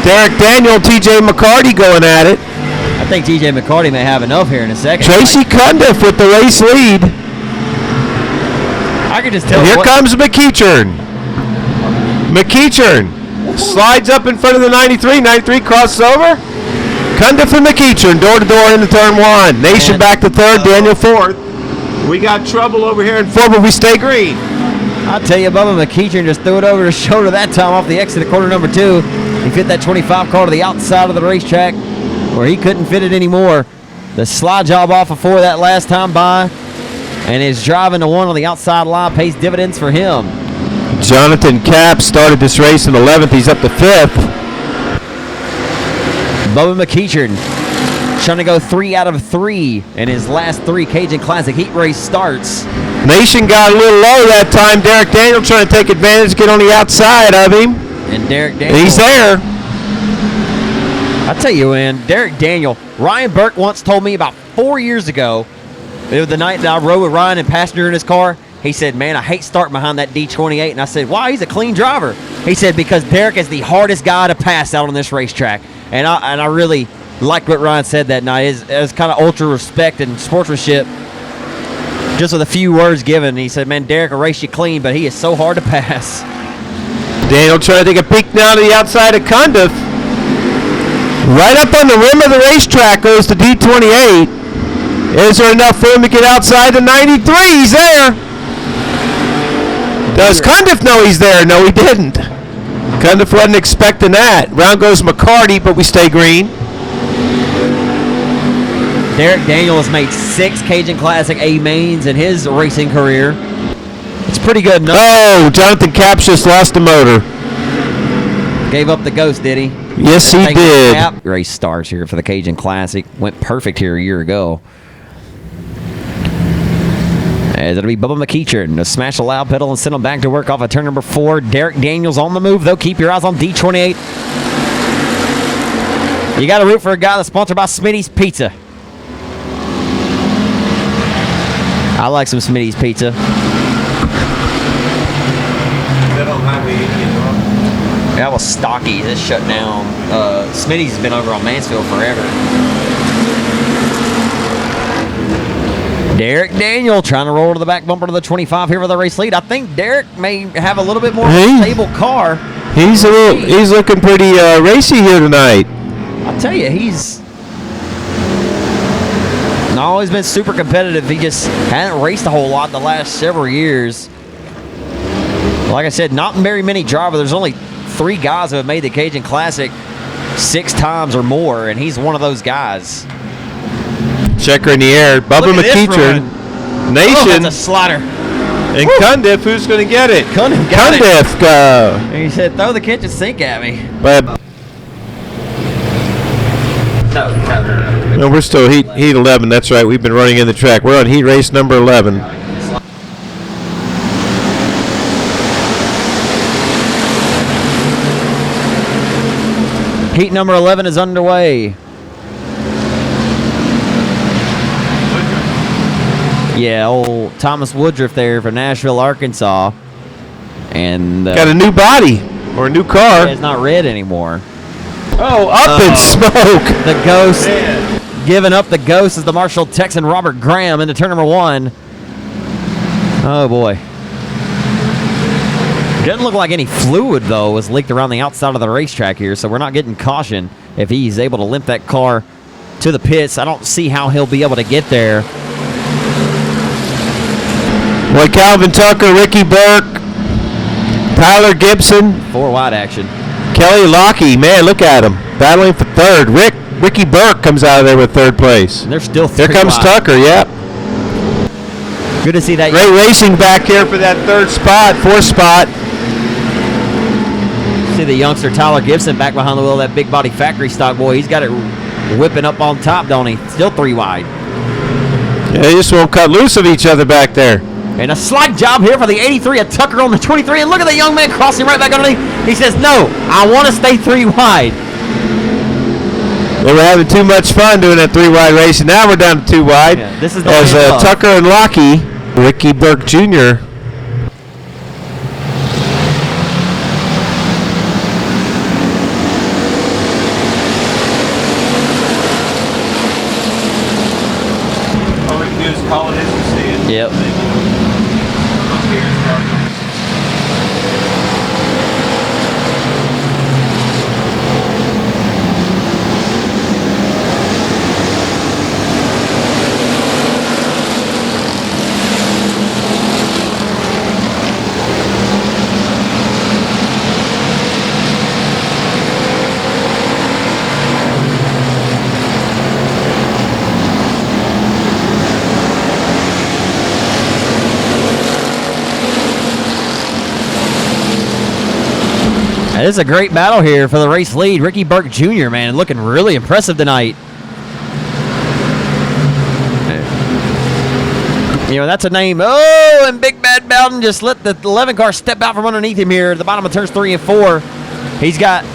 B: Derek Daniel, TJ McCarty going at it.
C: I think TJ McCarty may have enough here in a second.
B: Tracy Cundiff with the race lead.
C: I can just tell.
B: Here comes McEachern. McEachern slides up in front of the 93. 93 crosses over. Cundiff and McEachern door to door into turn 1. Nation back to 3rd, Daniel 4th. We got trouble over here in 4th, but we stay green.
C: I'll tell you, Bubba McEachern just threw it over his shoulder that time off the exit of quarter number 2. He fit that 25 car to the outside of the racetrack where he couldn't fit it anymore. The slide job off of 4 that last time by, and his driving to 1 on the outside line pays dividends for him.
B: Jonathan Capp started this race in 11th. He's up to 5th.
C: Bubba McEachern trying to go 3 out of 3 in his last 3 Cajun Classic heat race starts.
B: Nation got a little low that time. Derek Daniel trying to take advantage, get on the outside of him.
C: And Derek Daniel.
B: He's there.
C: I tell you, man, Derek Daniel. Ryan Burke once told me about 4 years ago, it was the night that I rode with Ryan and passenger in his car. He said, man, I hate starting behind that D28. And I said, why? He's a clean driver. He said, because Derek is the hardest guy to pass out on this racetrack. And I really liked what Ryan said that night. It's kind of ultra respect and sportsmanship, just with a few words given. He said, man, Derek will race you clean, but he is so hard to pass.
B: Daniel trying to take a peek now to the outside of Cundiff. Right up on the rim of the racetrack goes the D28. Is there enough for him to get outside the 93? He's there. Does Cundiff know he's there? No, he didn't. Cundiff wasn't expecting that. Round goes McCarty, but we stay green.
C: Derek Daniel has made 6 Cajun Classic A mains in his racing career. It's pretty good enough.
B: Oh, Jonathan Capps just lost the motor.
C: Gave up the ghost, did he?
B: Yes, he did.
C: Cap race starts here for the Cajun Classic. Went perfect here a year ago. As it'll be Bubba McEachern to smash the loud pedal and send him back to work off of turn number 4. Derek Daniels on the move, though. Keep your eyes on D28. You got to root for a guy that's sponsored by Smitty's Pizza. I like some Smitty's Pizza.
D: They don't have any Indian
C: That was stocky. This shut down. Smitty's been over on Mansfield forever. Derek Daniel trying to roll to the back bumper to the 25 here for the race lead. I think Derek may have a little bit more of a stable car.
B: He's looking pretty racy here tonight.
C: I'll tell you, he's not always been super competitive. He just hasn't raced a whole lot the last several years. Like I said, not very many drivers. There's only 3 guys who have made the Cajun Classic 6 times or more, and he's one of those guys.
B: Checker in the air. Bubba McEachern. Nation.
C: Oh, that's a slider.
B: And Cundiff, who's going to get it?
C: Cundiff
B: go.
C: He said, throw the kitchen sink at me.
B: But
C: No.
B: no, we're still heat 11. That's right. We've been running in the track. We're on heat race number 11.
C: Heat number 11 is underway. Yeah, old Thomas Woodruff there for Nashville, Arkansas. And
B: got a new body or a new car.
C: It's not red anymore.
B: Oh, up in smoke.
C: The Ghost. Giving up the Ghost is the Marshall Texan Robert Graham into turn number 1. Oh, boy. Doesn't look like any fluid, though, was leaked around the outside of the racetrack here, so we're not getting caution if he's able to limp that car to the pits. I don't see how he'll be able to get there.
B: Boy, Calvin Tucker, Ricky Burke, Tyler Gibson.
C: 4 wide action.
B: Kelly Lockey, man, look at him. Battling for third. Ricky Burke comes out of there with third place.
C: And they're still
B: Here comes
C: wide.
B: Tucker, yep.
C: Good to see that.
B: Great racing back here for that 4th spot.
C: See the youngster Tyler Gibson back behind the wheel of that big body factory stock boy. He's got it whipping up on top, don't he? Still 3 wide.
B: Yeah, they just won't cut loose of each other back there.
C: And a slight job here for the 83 of Tucker on the 23. And look at the young man crossing right back underneath. He says, no, I want to stay 3 wide.
B: They were having too much fun doing that 3 wide race, and now we're down to 2 wide.
C: Yeah, this is the
B: as
C: way it's
B: Tucker and Lockey, Ricky Burke Jr.
D: All we can do is call it as we see it.
C: Yep. This is a great battle here for the race lead. Ricky Burke Jr., man, looking really impressive tonight. You know, that's a name. Oh, and Big Bad Bowden just let the 11 car step out from underneath him here at the bottom of turns 3 and 4. He's got,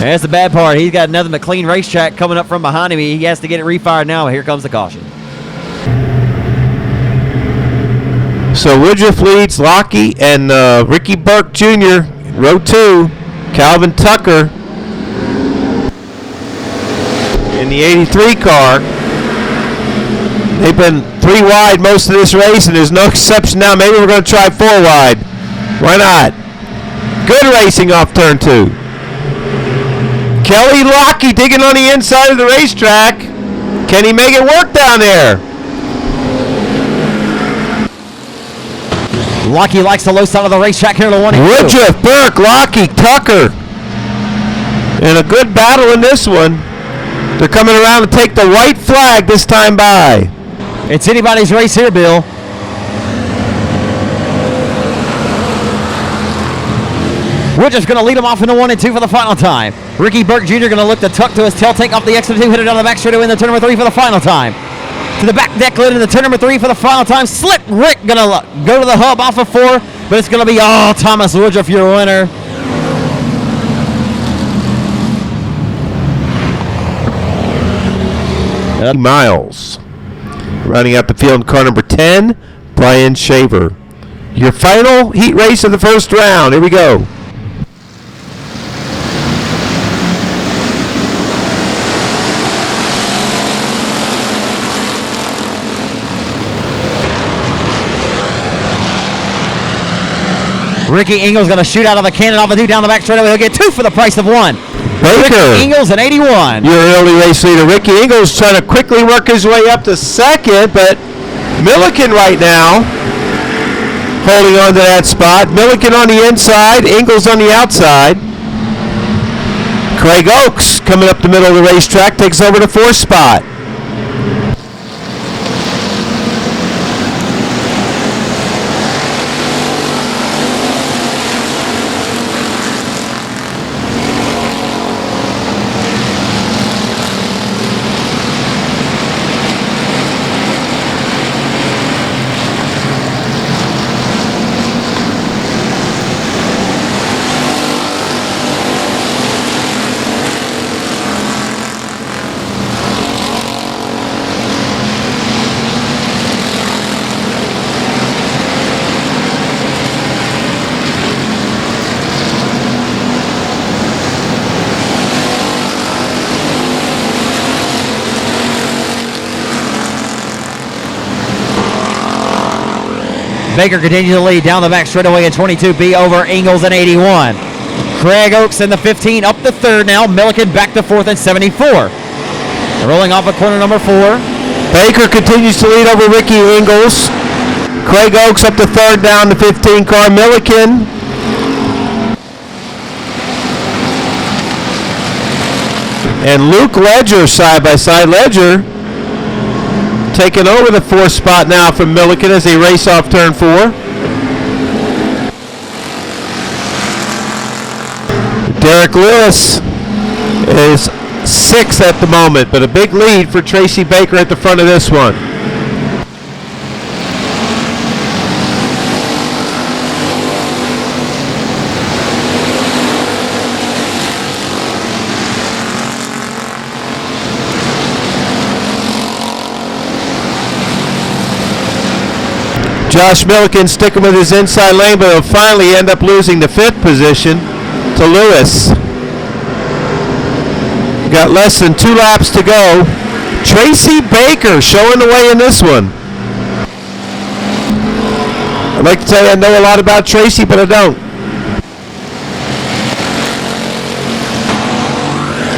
C: that's the bad part. He's got another McLean racetrack coming up from behind him. He has to get it refired now. Here comes the caution.
B: So Woodruff leads, Lockey and Ricky Burke Jr. Row 2, Calvin Tucker in the 83 car. They've been 3 wide most of this race, and there's no exception now. Maybe we're going to try 4 wide. Why not? Good racing off turn 2. Kelly Lockey digging on the inside of the racetrack. Can he make it work down there?
C: Lockey likes the low side of the racetrack here to 1 and 2.
B: Woodruff, Burke, Lockey, Tucker. And a good battle in this one. They're coming around to take the white flag this time by.
C: It's anybody's race here, Bill. Woodruff's going to lead him off into 1 and 2 for the final time. Ricky Burke Jr. going to look to tuck to his tail tank off the exit 2, hit it down the back straightaway in the turn number 3 for the final time. To the back deck lid in the turn number 3 for the final time. Slick Rick going to go to the hub off of 4, but it's going to be Thomas Woodruff, your winner.
B: Miles. Running out the field in car number 10, Brian Shaver. Your final heat race of the first round. Here we go.
C: Ricky Ingles going to shoot out of a cannon off the two down the back straightaway. He'll get 2 for the price of 1.
B: Baker,
C: Ricky Ingles in 81.
B: your early race leader. Ricky Ingles trying to quickly work his way up to second, but Milliken right now holding on to that spot. Milliken on the inside, Ingles on the outside. Craig Oakes coming up the middle of the racetrack takes over the 4th spot.
C: Baker continues to lead down the back straightaway in 22B over Ingles in 81. Craig Oakes in the 15 up the 3rd now. Milliken back to 4th in 74. Rolling off of corner number 4.
B: Baker continues to lead over Ricky Ingles. Craig Oakes up to 3rd down the 15 car. Milliken. And Luke Ledger side by side. Ledger taking over the 4th spot now from Milliken as they race off turn 4. Derek Lewis is 6th at the moment, but a big lead for Tracy Baker at the front of this one. Josh Milliken sticking with his inside lane, but he'll finally end up losing the 5th position to Lewis. Got less than 2 laps to go. Tracy Baker showing the way in this one. I'd like to tell you I know a lot about Tracy, but I don't.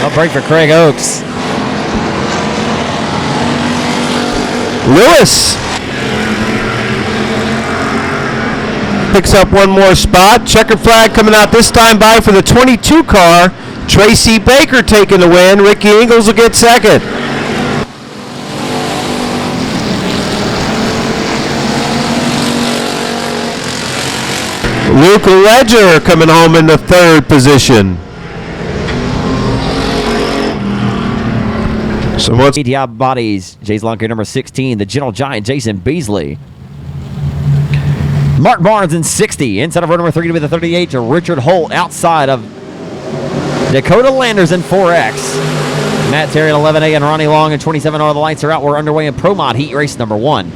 C: A break for Craig Oakes.
B: Lewis picks up one more spot. Checker flag coming out this time by for the 22 car. Tracy Baker taking the win. Ricky Ingles will get 2nd. Luke Ledger coming home in the 3rd position. So what's
C: ETI bodies, Jay's lawn care number 16, the Gentle Giant, Jason Beasley. Mark Barnes in 60, inside of row number 3 to be the 38 to Richard Holt, outside of Dakota Landers in 4X. Matt Terry in 11A and Ronnie Long in 27R. The lights are out. We're underway in Pro Mod Heat Race number 1.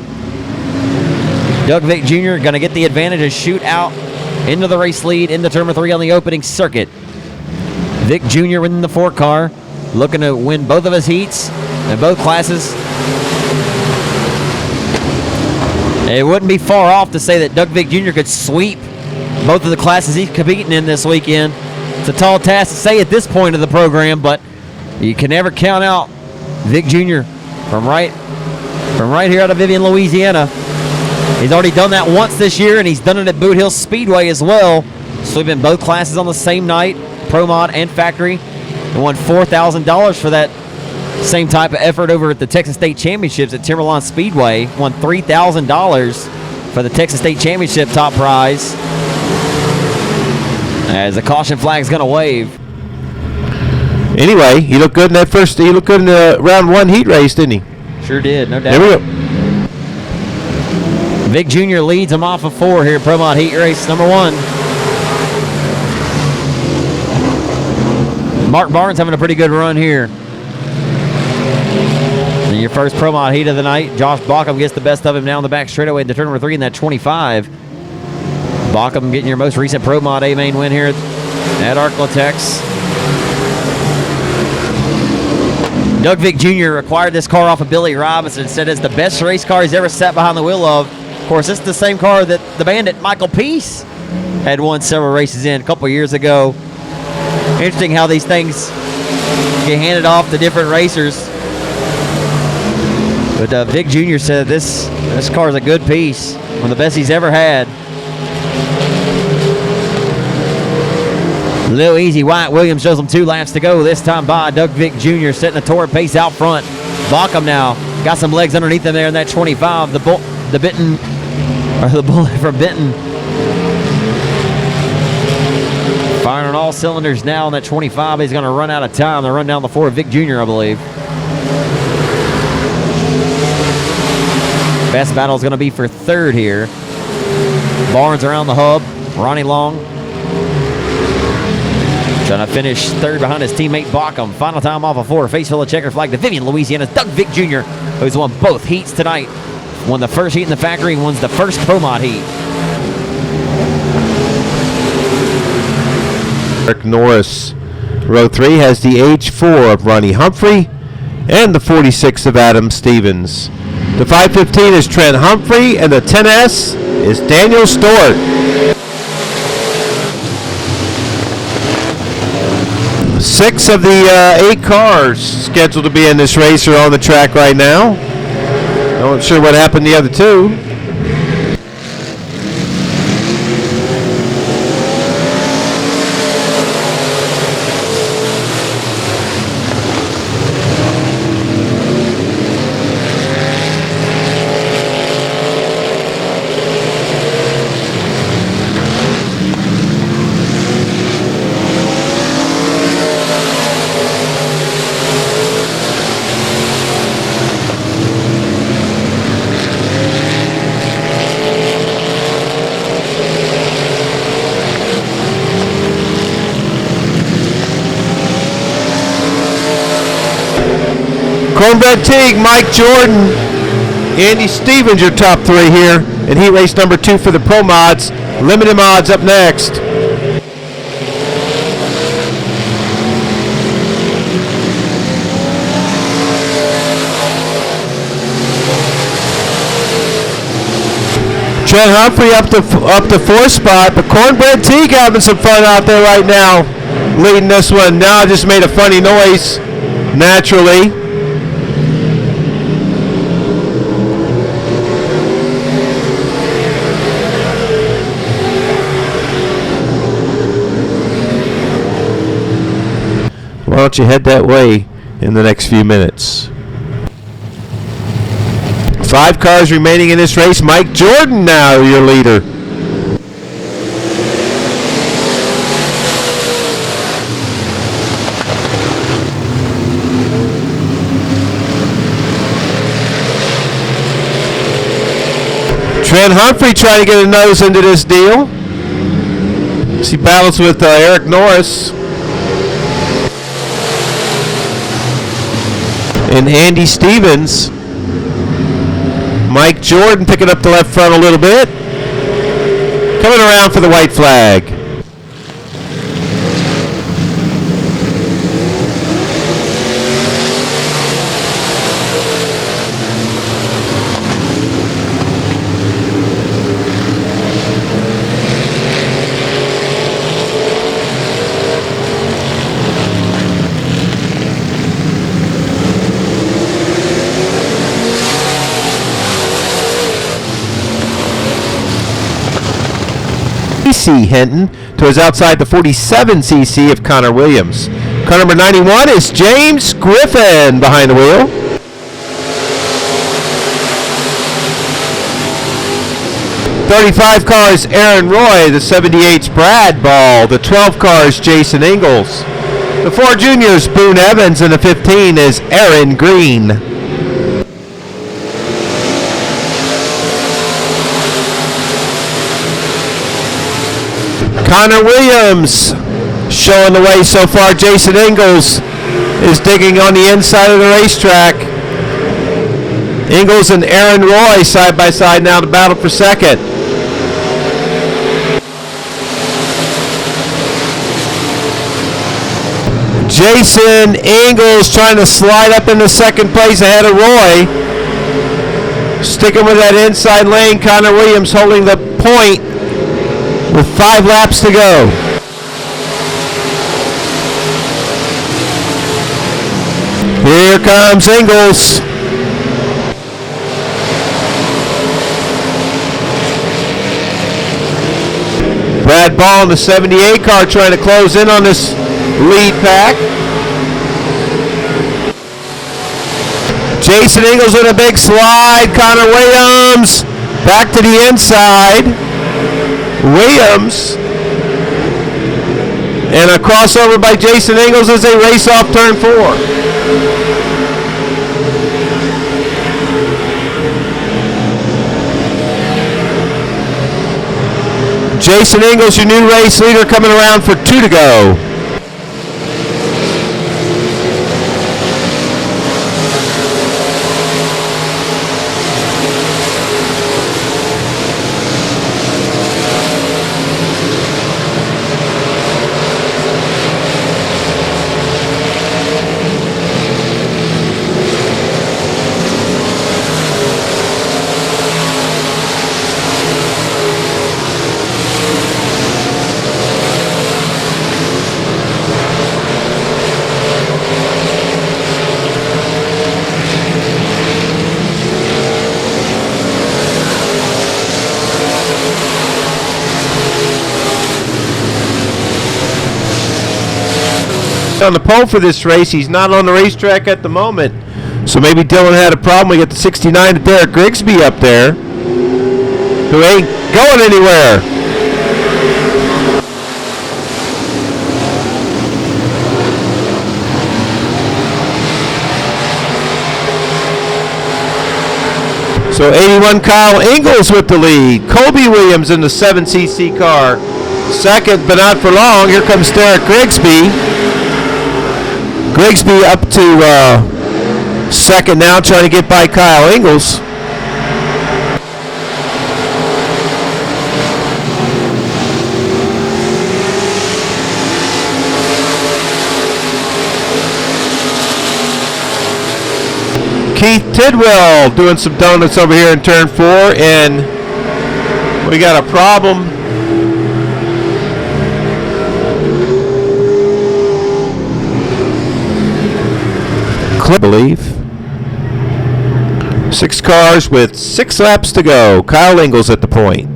C: Doug Vick Jr. going to get the advantage and shoot out into the race lead into turn number 3 on the opening circuit. Vick Jr. winning the 4 car, looking to win both of his heats in both classes. It wouldn't be far off to say that Doug Vick Jr. could sweep both of the classes he's competing in this weekend. It's a tall task to say at this point of the program, but you can never count out Vick Jr. from right here out of Vivian, Louisiana. He's already done that once this year, and he's done it at Boot Hill Speedway as well. Sweeping both classes on the same night, Pro Mod and Factory, and won $4,000 for that same type of effort over at the Texas State Championships at Timberlawn Speedway. Won $3,000 for the Texas State Championship top prize. As the caution flag is going to wave.
B: Anyway, he looked good in that first. He looked good in the round 1 heat race, didn't he?
C: Sure did, no doubt.
B: There we go.
C: Vic Jr. leads him off of 4 here at Pro Mod Heat Race number 1. Mark Barnes having a pretty good run here. And your first Pro Mod Heat of the night. Josh Bauckham gets the best of him down the back straightaway into turn number 3 in that 25. Bauckham getting your most recent Pro Mod A-Main win here at Ark-La-Tex. Doug Vick Jr. acquired this car off of Billy Robinson and said it's the best race car he's ever sat behind the wheel of. Of course, this is the same car that the Bandit Michael Peace had won several races in a couple years ago. Interesting how these things get handed off to different racers. But Vic Jr. said this car is a good piece, one of the best he's ever had. A little easy. Wyatt Williams shows them 2 laps to go. This time by Doug Vic Jr. setting a torrid pace out front. Baucom now got some legs underneath him there in that 25. The bullet from Benton. Firing on all cylinders now in that 25. He's going to run out of time. They'll run down the floor of Vic Jr., I believe. Best battle is going to be for third here. Barnes around the hub. Ronnie Long trying to finish third behind his teammate Baucom. Final time off of 4. Face full of checker flag to Vivian, Louisiana's Doug Vic Jr., who's won both heats tonight. Won the first heat in the factory and wins the first Pro Mod heat.
B: Eric Norris, row 3, has the age 4 of Ronnie Humphrey and the 46 of Adam Stevens. The 515 is Trent Humphrey, and the 10S is Daniel Stewart. 6 of the 8 cars scheduled to be in this race are on the track right now. Not sure what happened to the other 2. Cornbread Teague, Mike Jordan, Andy Stevens, your top 3 here in heat race number 2 for the Pro Mods. Limited mods up next. Trent Humphrey up to 4th spot, but Cornbread Teague having some fun out there right now, leading this one. Now just made a funny noise naturally. Why don't you head that way in the next few minutes? 5 cars remaining in this race. Mike Jordan now your leader. Trent Humphrey trying to get a nose into this deal. He battles with Eric Norris. And Andy Stevens. Mike Jordan picking up the left front a little bit. Coming around for the white flag. CC Hinton towards outside the 47cc of Connor Williams. Car number 91 is James Griffin behind the wheel. .35 cars Aaron Roy, the 78's Brad Ball, the 12 cars Jason Ingalls. The 4 juniors Boone Evans, and the 15 is Aaron Green. Connor Williams showing the way so far. Jason Ingalls is digging on the inside of the racetrack. Ingalls and Aaron Roy side by side now to battle for second. Jason Ingalls trying to slide up into second place ahead of Roy. Sticking with that inside lane. Connor Williams holding the point. with 5 laps to go. Here comes Ingalls. Brad Ball in the 78 car trying to close in on this lead pack. Jason Ingalls with a big slide. Connor Williams back to the inside. Williams and a crossover by Jason Ingalls as they race off turn 4. Jason Ingalls, your new race leader, coming around for 2 to go. On the pole for this race. He's not on the racetrack at the moment, so maybe Dylan had a problem. We got the 69 to Derek Grigsby up there, who ain't going anywhere. So 81 Kyle Ingalls with the lead. Colby Williams in the 7cc car second, but not for long. Here comes Derek Grigsby. Grigsby up to second now, trying to get by Kyle Ingalls. Keith Tidwell doing some donuts over here in turn 4, and we got a problem. I believe 6 cars with 6 laps to go. Kyle Ingalls at the point.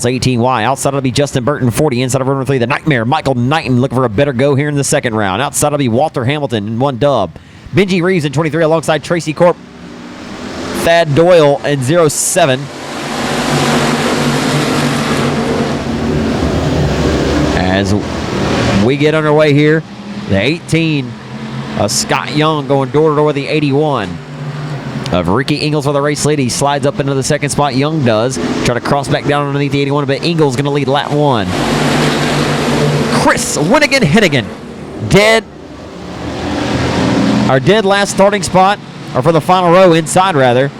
C: It's 18Y. Outside it'll be Justin Burton, 40. Inside of number 3, the Nightmare, Michael Knighton, looking for a better go here in the second round. Outside it'll be Walter Hamilton in 1 dub. Benji Reeves in 23 alongside Tracy Corp, Thad Doyle in 07. As we get underway here, the 18 of Scott Young going door to door with the 81 of Ricky Ingles for the race lead. He slides up into the second spot. Young does. Try to cross back down underneath the 81, but Ingles going to lead lap 1. Chris Hennigan, dead last starting spot, or for the final row, inside rather.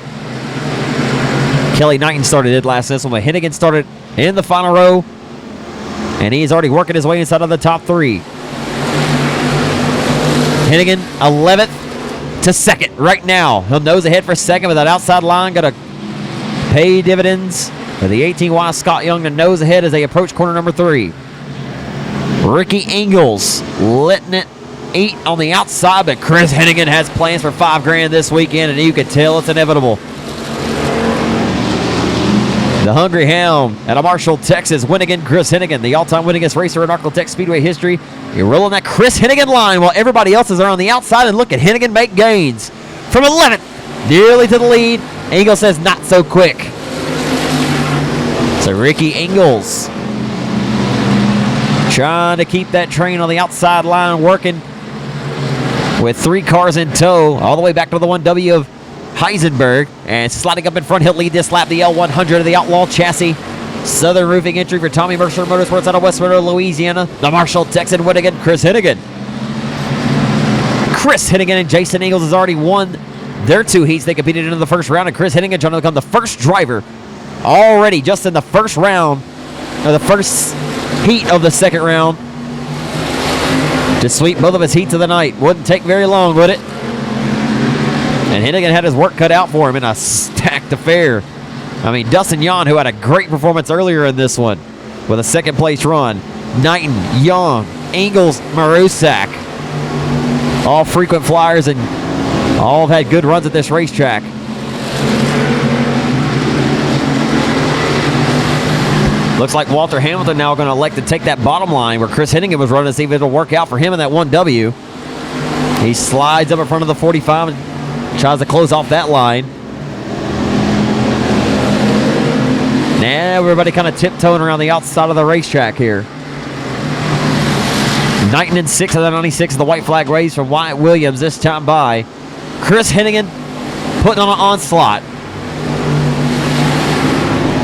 C: Kelly Knighton started dead last in this one, but Hennigan started in the final row, and he's already working his way inside of the top 3. Hennigan, 11th to 2nd right now. He'll nose ahead for 2nd, but that outside line got to pay dividends for the 18Y Scott Young to nose ahead as they approach corner number 3. Ricky Ingles letting it eat on the outside, but Chris Hennigan has plans for $5,000 this weekend, and you can tell it's inevitable. The Hungry Hound out of Marshall, Texas, Winnigan, Chris Hennigan, the all-time winningest racer in Ark-La-Tex Speedway history. You're rolling that Chris Hennigan line while everybody else is on the outside, and look at Hennigan make gains. From 11th, nearly to the lead. Ingles says not so quick. So Ricky Ingles trying to keep that train on the outside line working with 3 cars in tow all the way back to the 1W of Heisenberg, and sliding up in front, he'll lead this lap, the L100 of the Outlaw chassis. Southern roofing entry for Tommy Mercer Motorsports out of West Monroe, Louisiana. The Marshall, Texas, Winnigan, Chris Hennigan. Chris Hennigan and Jason Ingles has already won their 2 heats. They competed into the first round, and Chris Hennigan trying to become the first driver already just in the first round, or the first heat of the second round, to sweep both of his heats of the night. Wouldn't take very long, would it? And Hennigan had his work cut out for him in a stacked affair. I mean, Dustin Yon, who had a great performance earlier in this one with a second place run. Knighton, Young, Ingles, Marusak, all frequent flyers and all have had good runs at this racetrack. Looks like Walter Hamilton now going to elect to take that bottom line where Chris Hennigan was running to see if it'll work out for him in that 1W. He slides up in front of the 45 and tries to close off that line. Now everybody kind of tiptoeing around the outside of the racetrack here. Knighton in 6 of the 96 of the white flag race from Wyatt Williams this time by. Chris Hennigan putting on an onslaught.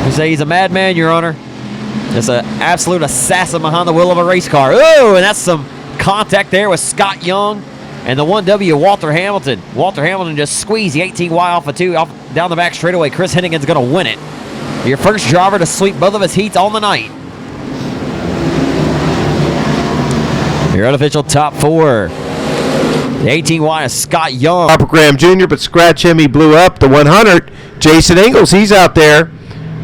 C: You say he's a madman, Your Honor. Just an absolute assassin behind the wheel of a race car. Oh, and that's some contact there with Scott Young and the 1W Walter Hamilton. Walter Hamilton just squeezed the 18Y off of 2 off down the back straightaway. Chris Hennigan's going to win it. Your first driver to sweep both of his heats on the night. Your unofficial top 4. The 18Y is Scott Young.
B: Robert Graham Jr., but scratch him, he blew up. The 100, Jason Ingles, he's out there.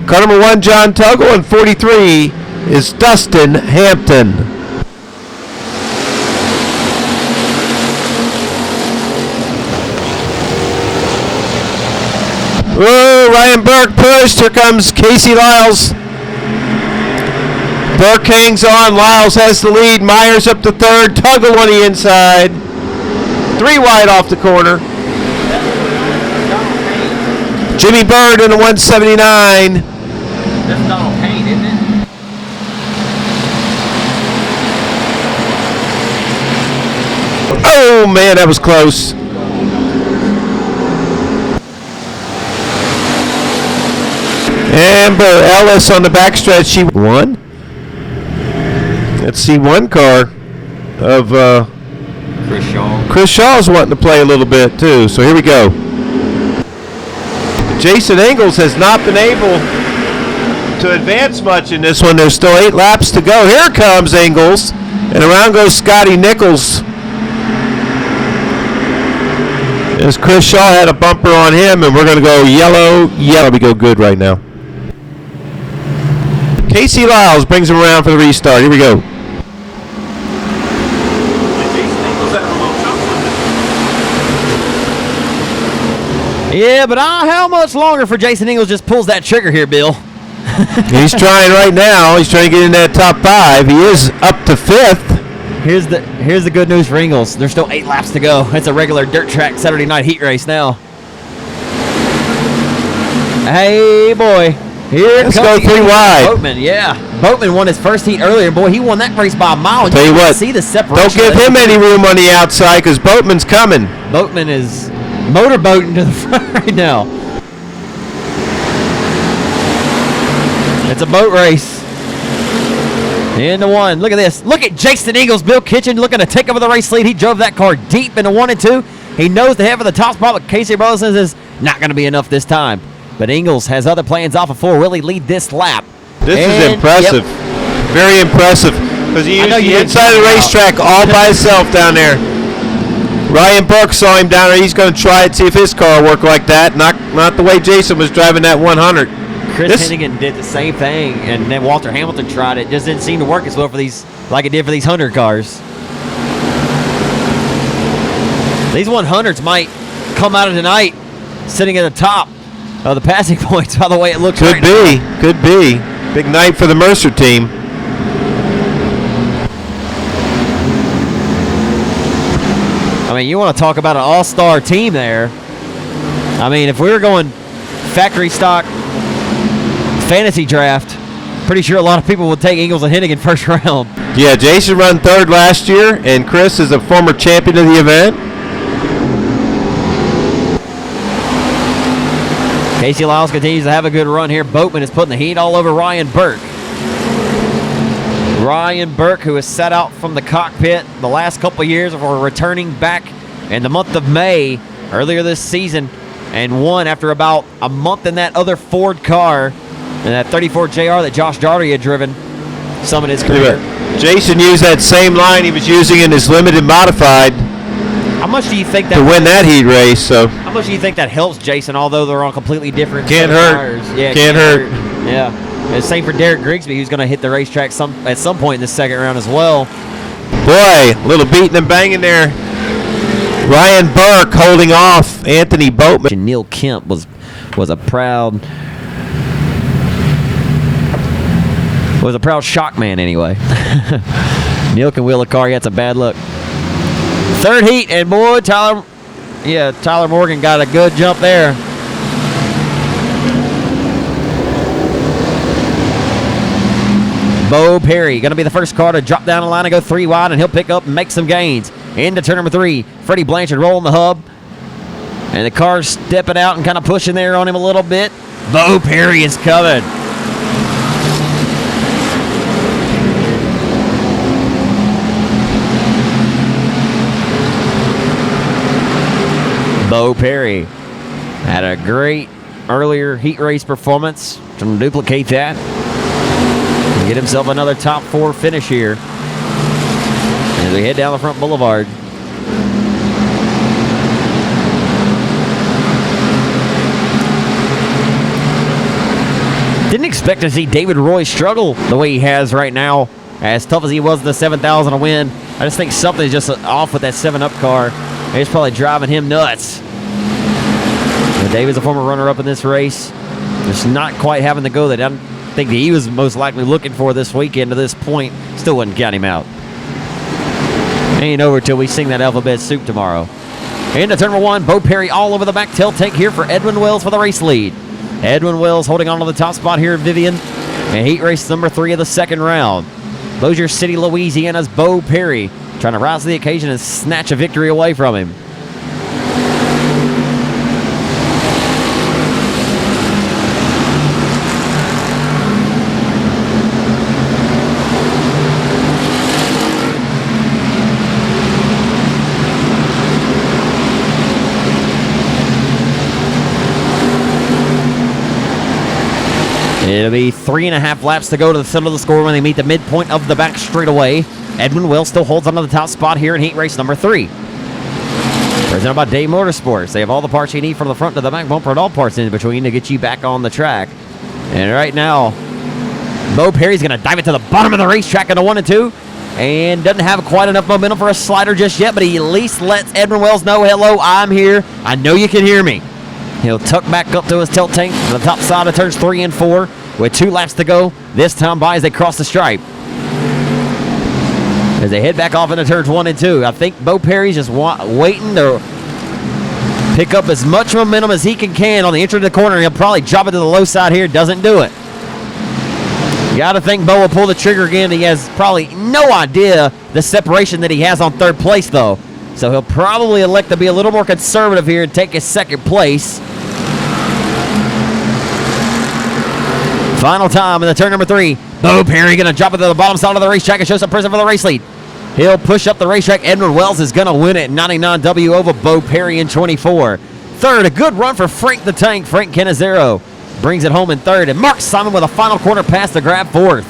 B: Car number 1, John Tuggle, and 43 is Dustin Hampton. Whoa, Ryan Burke pushed. Here comes Casey Lyles. Burke hangs on. Lyles has the lead. Myers up to 3rd. Tuggle on the inside. 3 wide off the corner. Jimmy Bird in the 179.
C: That's Donald Payne, isn't it?
B: Oh, man, that was close. Amber Ellis on the backstretch. She won. Let's see one car of
C: Chris Shaw.
B: Chris Shaw's wanting to play a little bit, too. So here we go. Jason Ingles has not been able to advance much in this one. There's still 8 laps to go. Here comes Ingles, and around goes Scotty Nichols. As Chris Shaw had a bumper on him, and we're going to go yellow. We go good right now. Casey Lyles brings him around for the restart. Here we go.
C: Yeah, but how much longer for Jason Ingles just pulls that trigger here, Bill?
B: He's trying right now. He's trying to get in that top 5. He is up to 5th.
C: Here's the good news for Ingles. There's still 8 laps to go. It's a regular dirt track Saturday night heat race now. Hey, boy. Here
B: Let's
C: comes
B: go 3 wide.
C: Boatman, yeah. Boatman won his first heat earlier. Boy, he won that race by a mile.
B: Tell you
C: can
B: what,
C: see the separation.
B: don't give him any room on the outside because Boatman's coming.
C: Boatman is motorboating to the front right now. It's a boat race. Into one. Look at this. Look at Jason Ingles, Bill Kitchen looking to take over the race lead. He drove that car deep into 1 and 2. He knows the head for the top spot, but Casey Burleson is not going to be enough this time. But Ingles has other plans off of 4. Will he lead this lap?
B: This is impressive.
C: Yep.
B: Very impressive. Because he used
C: know
B: the
C: you
B: inside of the
C: didn't
B: racetrack all by himself down there. Ryan Burke saw him down there. He's going to try it, see if his car will work like that. Not the way Jason was driving that 100.
C: Chris Hennigan did the same thing, and then Walter Hamilton tried it. Just didn't seem to work as well for these, like it did for these 100 cars. These 100s might come out of tonight sitting at the top of the passing points by the way it looks
B: Could
C: right
B: be.
C: now.
B: Could be. Big night for the Mercer team.
C: I mean, you want to talk about an all-star team there. I mean, if we were going factory stock fantasy draft, pretty sure a lot of people would take Ingles and Hennigan first round.
B: Yeah, Jason run 3rd last year, and Chris is a former champion of the event.
C: Casey Lyles continues to have a good run here. Boatman is putting the heat all over Ryan Burke. Ryan Burke, who has sat out from the cockpit the last couple of years before returning back in the month of May earlier this season and won after about a month in that other Ford car and that 34 JR that Josh Daugherty had driven some of his career.
B: Jason used that same line he was using in his limited modified
C: How much do you think that
B: to win that heat race. So
C: How much do you think that helps Jason, although they're on completely different
B: Can't
C: set of
B: hurt.
C: tires? Yeah,
B: Can't hurt.
C: Yeah. And same for Derek Grigsby, who's going to hit the racetrack at some point in the second round as well.
B: boy, a little beating and banging there. Ryan Burke holding off Anthony Boatman.
C: And Neil Kemp was a proud shock man anyway. Neil can wheel a car. He had some bad luck. Third heat, and boy, Tyler Morgan got a good jump there. Bo Perry going to be the first car to drop down the line and go 3 wide, and he'll pick up and make some gains. Into turn number 3, Freddie Blanchard rolling the hub. And the car's stepping out and kind of pushing there on him a little bit. Bo Perry is coming. Bo Perry had a great earlier heat race performance. Trying to duplicate that. And get himself another top 4 finish here as we head down the front boulevard. Didn't expect to see David Roy struggle the way he has right now. As tough as he was in the 7,000 to win, I just think something's just off with that 7-Up car. It's probably driving him nuts. And David's a former runner-up in this race. Just not quite having the go that I think that he was most likely looking for this weekend to this point. Still wouldn't count him out. Ain't over till we sing that alphabet soup tomorrow. Into turn number 1, Bo Perry all over the back tail tank here for Edwin Wells for the race lead. Edwin Wells holding on to the top spot here at Vivian. And heat race number 3 of the second round. Bossier City, Louisiana's Bo Perry trying to rise to the occasion and snatch a victory away from him. It'll be 3.5 laps to go to the center of the score when they meet the midpoint of the back straightaway. Edwin Wells still holds onto the top spot here in heat race number 3. Presented by Day Motorsports. They have all the parts you need from the front to the back bumper and all parts in between to get you back on the track. And right now, Bo Perry's going to dive it to the bottom of the racetrack into 1 and 2. And doesn't have quite enough momentum for a slider just yet, but he at least lets Edwin Wells know, hello, I'm here. I know you can hear me. He'll tuck back up to his tilt tank on the top side of turns 3 and 4 with 2 laps to go. This time by as they cross the stripe. As they head back off into turns 1 and 2. I think Bo Perry's just waiting to Pick up as much momentum as he can on the entry to the corner. He'll probably drop it to the low side here. Doesn't do it. You got to think Bo will pull the trigger again. He has probably no idea the separation that he has on third place, though. So he'll probably elect to be a little more conservative here and take his second place. Final time in the turn number 3. Bo Perry going to drop it to the bottom side of the racetrack and show some pressure for the race lead. He'll push up the racetrack. Edward Wells is going to win it. 99W over Bo Perry in 24. Third, a good run for Frank the Tank. Frank Canizero brings it home in third. And Mark Simon with a final corner pass to grab fourth.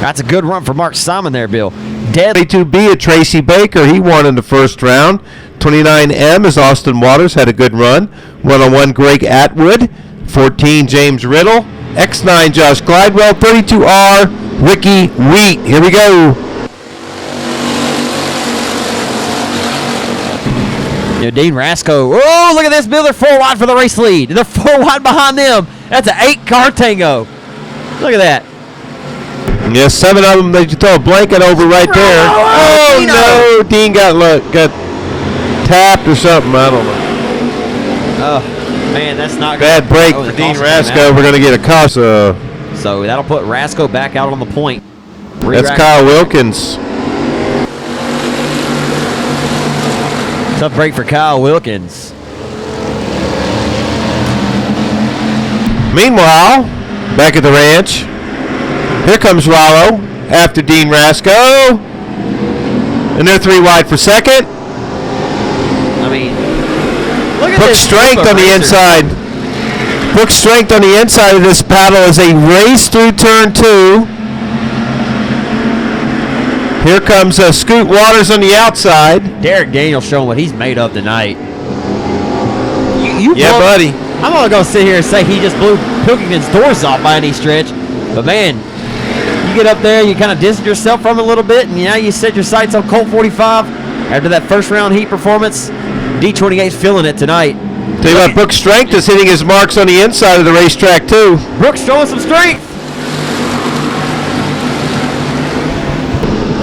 C: That's a good run for Mark Simon there, Bill. Deadly
B: 22B at Tracy Baker. He won in the first round. 29M is Austin Waters. Had a good run. 101 Greg Atwood. 14 James Riddle. X9 Josh Glidewell. 32R Ricky Wheat. Here we go.
C: Dean Rasco. Oh, look at this, Bill. They're 4 wide for the race lead. They're 4 wide behind them. That's an 8-car tango. Look at that.
B: Yes, 7 of them. They throw a blanket over right there. Oh, no. Dean got tapped or something. I don't know.
C: Oh, man, that's not
B: bad break for Dean Rasco. We're going to get a cost.
C: So that'll put Rasco back out on the point.
B: That's Kyle Wilkins.
C: Tough break for Kyle Wilkins.
B: Meanwhile, back at the ranch, here comes Rollo after Dean Rasco. And they're 3 wide for second.
C: I mean, look at
B: Brooks
C: this.
B: Strength on the inside. Brooks Strength on the inside of this battle as they race through turn 2. Here comes Scoot Waters on the outside.
C: Derek Daniels showing what he's made of tonight.
B: Buddy.
C: I'm not going to sit here and say he just blew Pilkington's doors off by any stretch. But, man, you get up there, you kind of distance yourself from it a little bit, and now you set your sights on Colt 45. After that first-round heat performance, D28's feeling it tonight.
B: Tell you what, Brooks Strength is hitting his marks on the inside of the racetrack, too.
C: Brooks showing some strength.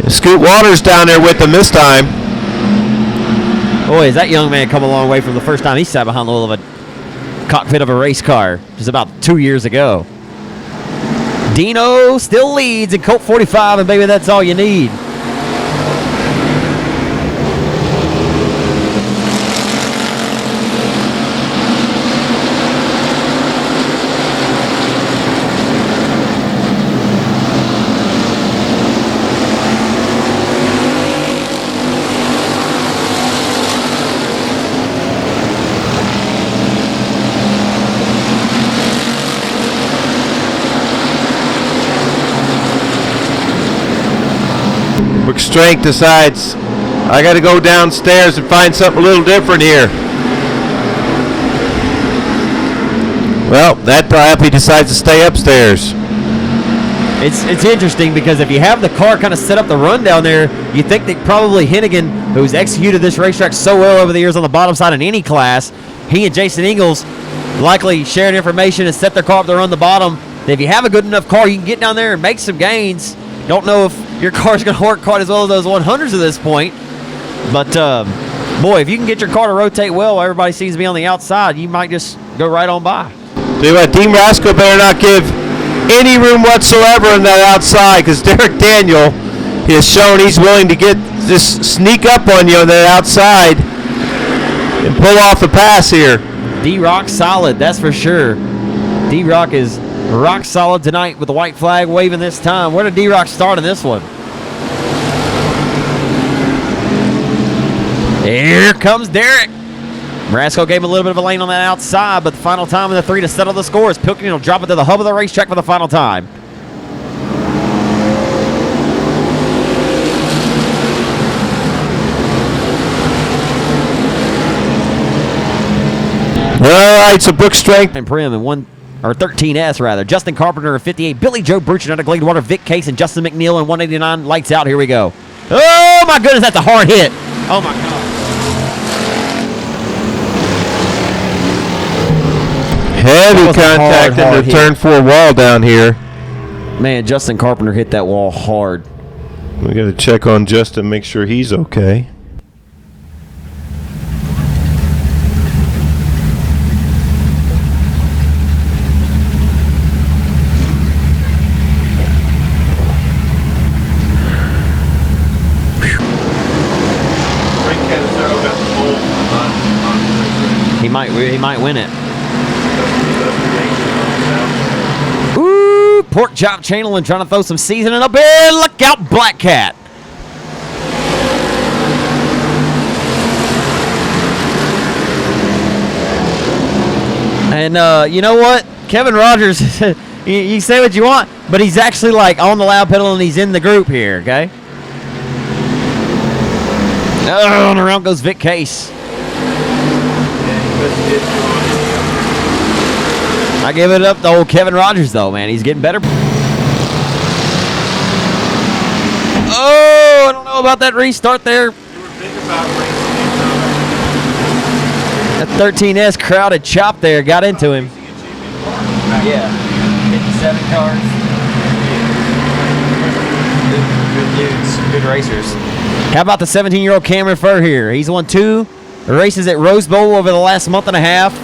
B: Scoot Waters down there with them this time.
C: Boy, has that young man come a long way from the first time he sat behind the wheel of a cockpit of a race car just about 2 years ago. Dino still leads in Colt 45, and baby, that's all you need.
B: Strength decides, I got to go downstairs and find something a little different here. Well, that time he decides to stay upstairs.
C: It's interesting because if you have the car kind of set up the run down there, you think that probably Hennigan, who's executed this racetrack so well over the years on the bottom side in any class, he and Jason Ingalls likely sharing information and set their car up to run the bottom. If you have a good enough car, you can get down there and make some gains. Don't know if your car's going to work quite as well as those 100s at this point. But, boy, if you can get your car to rotate well while everybody seems to be on the outside, you might just go right on by.
B: Tell you what, Dean Rasco better not give any room whatsoever in that outside because Derek Daniel has shown he's willing to just sneak up on you on that outside and pull off the pass here.
C: D-Rock solid, that's for sure. D-Rock is rock solid tonight with the white flag waving this time. Where did D-Rock start in this one? Here comes Derek. Rasco gave him a little bit of a lane on that outside, but the final time in the 3 to settle the scores. Pilkington will drop it to the hub of the racetrack for the final time.
B: All right, so Brooks Strength
C: And Prim and 13S rather. Justin Carpenter at 58. Billy Joe Bruchin out of Gladewater. Vic Case and Justin McNeil in 189. Lights out. Here we go. Oh my goodness, that's a hard hit. Oh my God.
B: heavy contact in the turn 4 wall down here.
C: Man, Justin Carpenter hit that wall hard.
B: We got to check on Justin, make sure he's okay.
C: He might win it. Ooh, pork chop channeling, trying to throw some seasoning up here. Look out, Black Cat. And you know what? Kevin Rogers, you say what you want, but he's actually like on the loud pedal and he's in the group here, okay? Oh, and around goes Vic Case. I give it up to old Kevin Rogers, though, man. He's getting better. Oh, I don't know about that restart there. That 13S crowded chop there got into him. Yeah, 57 cars. Good dudes, good racers. How about the 17-year-old Cameron Furr here? He's won 2 races at Rose Bowl over the last month and a half.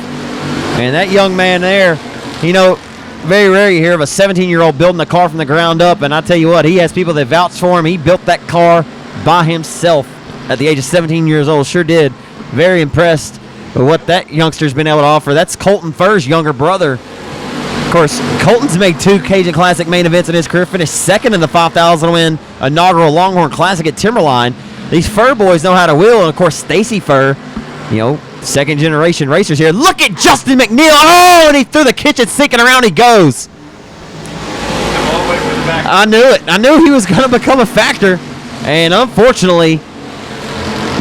C: And that young man there, you know, very rare you hear of a 17-year-old building a car from the ground up. And I tell you what, he has people that vouch for him. He built that car by himself at the age of 17 years old. Sure did. Very impressed with what that youngster's been able to offer. That's Colton Furr's younger brother. Of course, Colton's made 2 Cajun Classic main events in his career, finished second in the 5,000 win inaugural Longhorn Classic at Timberline. These Furr boys know how to wheel, and of course, Stacy Furr, you know, second generation racers here. Look at Justin McNeil. Oh, and he threw the kitchen sink and around he goes. I knew it. I knew he was going to become a factor, and unfortunately,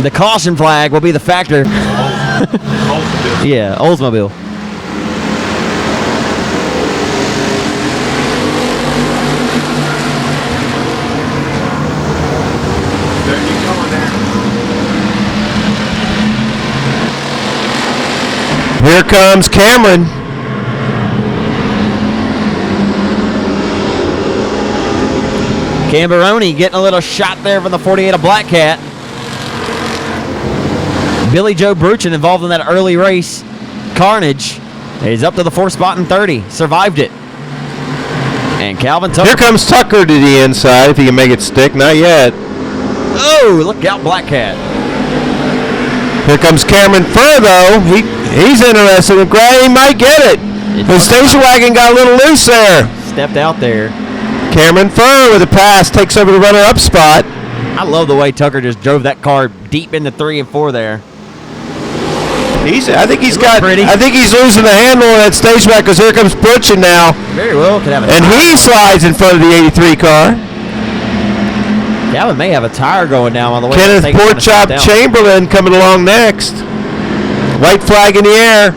C: the caution flag will be the factor. Yeah, Oldsmobile.
B: Here comes Cameron.
C: Camberoni getting a little shot there from the 48 of Black Cat. Billy Joe Bruchin involved in that early race. Carnage. He's up to the 4th spot in 30. Survived it. And Calvin Tucker.
B: Here comes Tucker to the inside, if he can make it stick. Not yet.
C: Oh, look out, Black Cat.
B: Here comes Cameron Furr, though. He's interested in He might get it. The station wagon got a little loose there.
C: Stepped out there.
B: Cameron Furr with a pass takes over the runner-up spot.
C: I love the way Tucker just drove that car deep into 3 and 4 there.
B: I think he's losing the handle on that station wagon because here comes Butchin now.
C: Very well could have
B: and he slides in front of the 83 car.
C: Calvin may have a tire going down on the way.
B: Kenneth Porkchop Chamberlain coming along next. White flag in the air.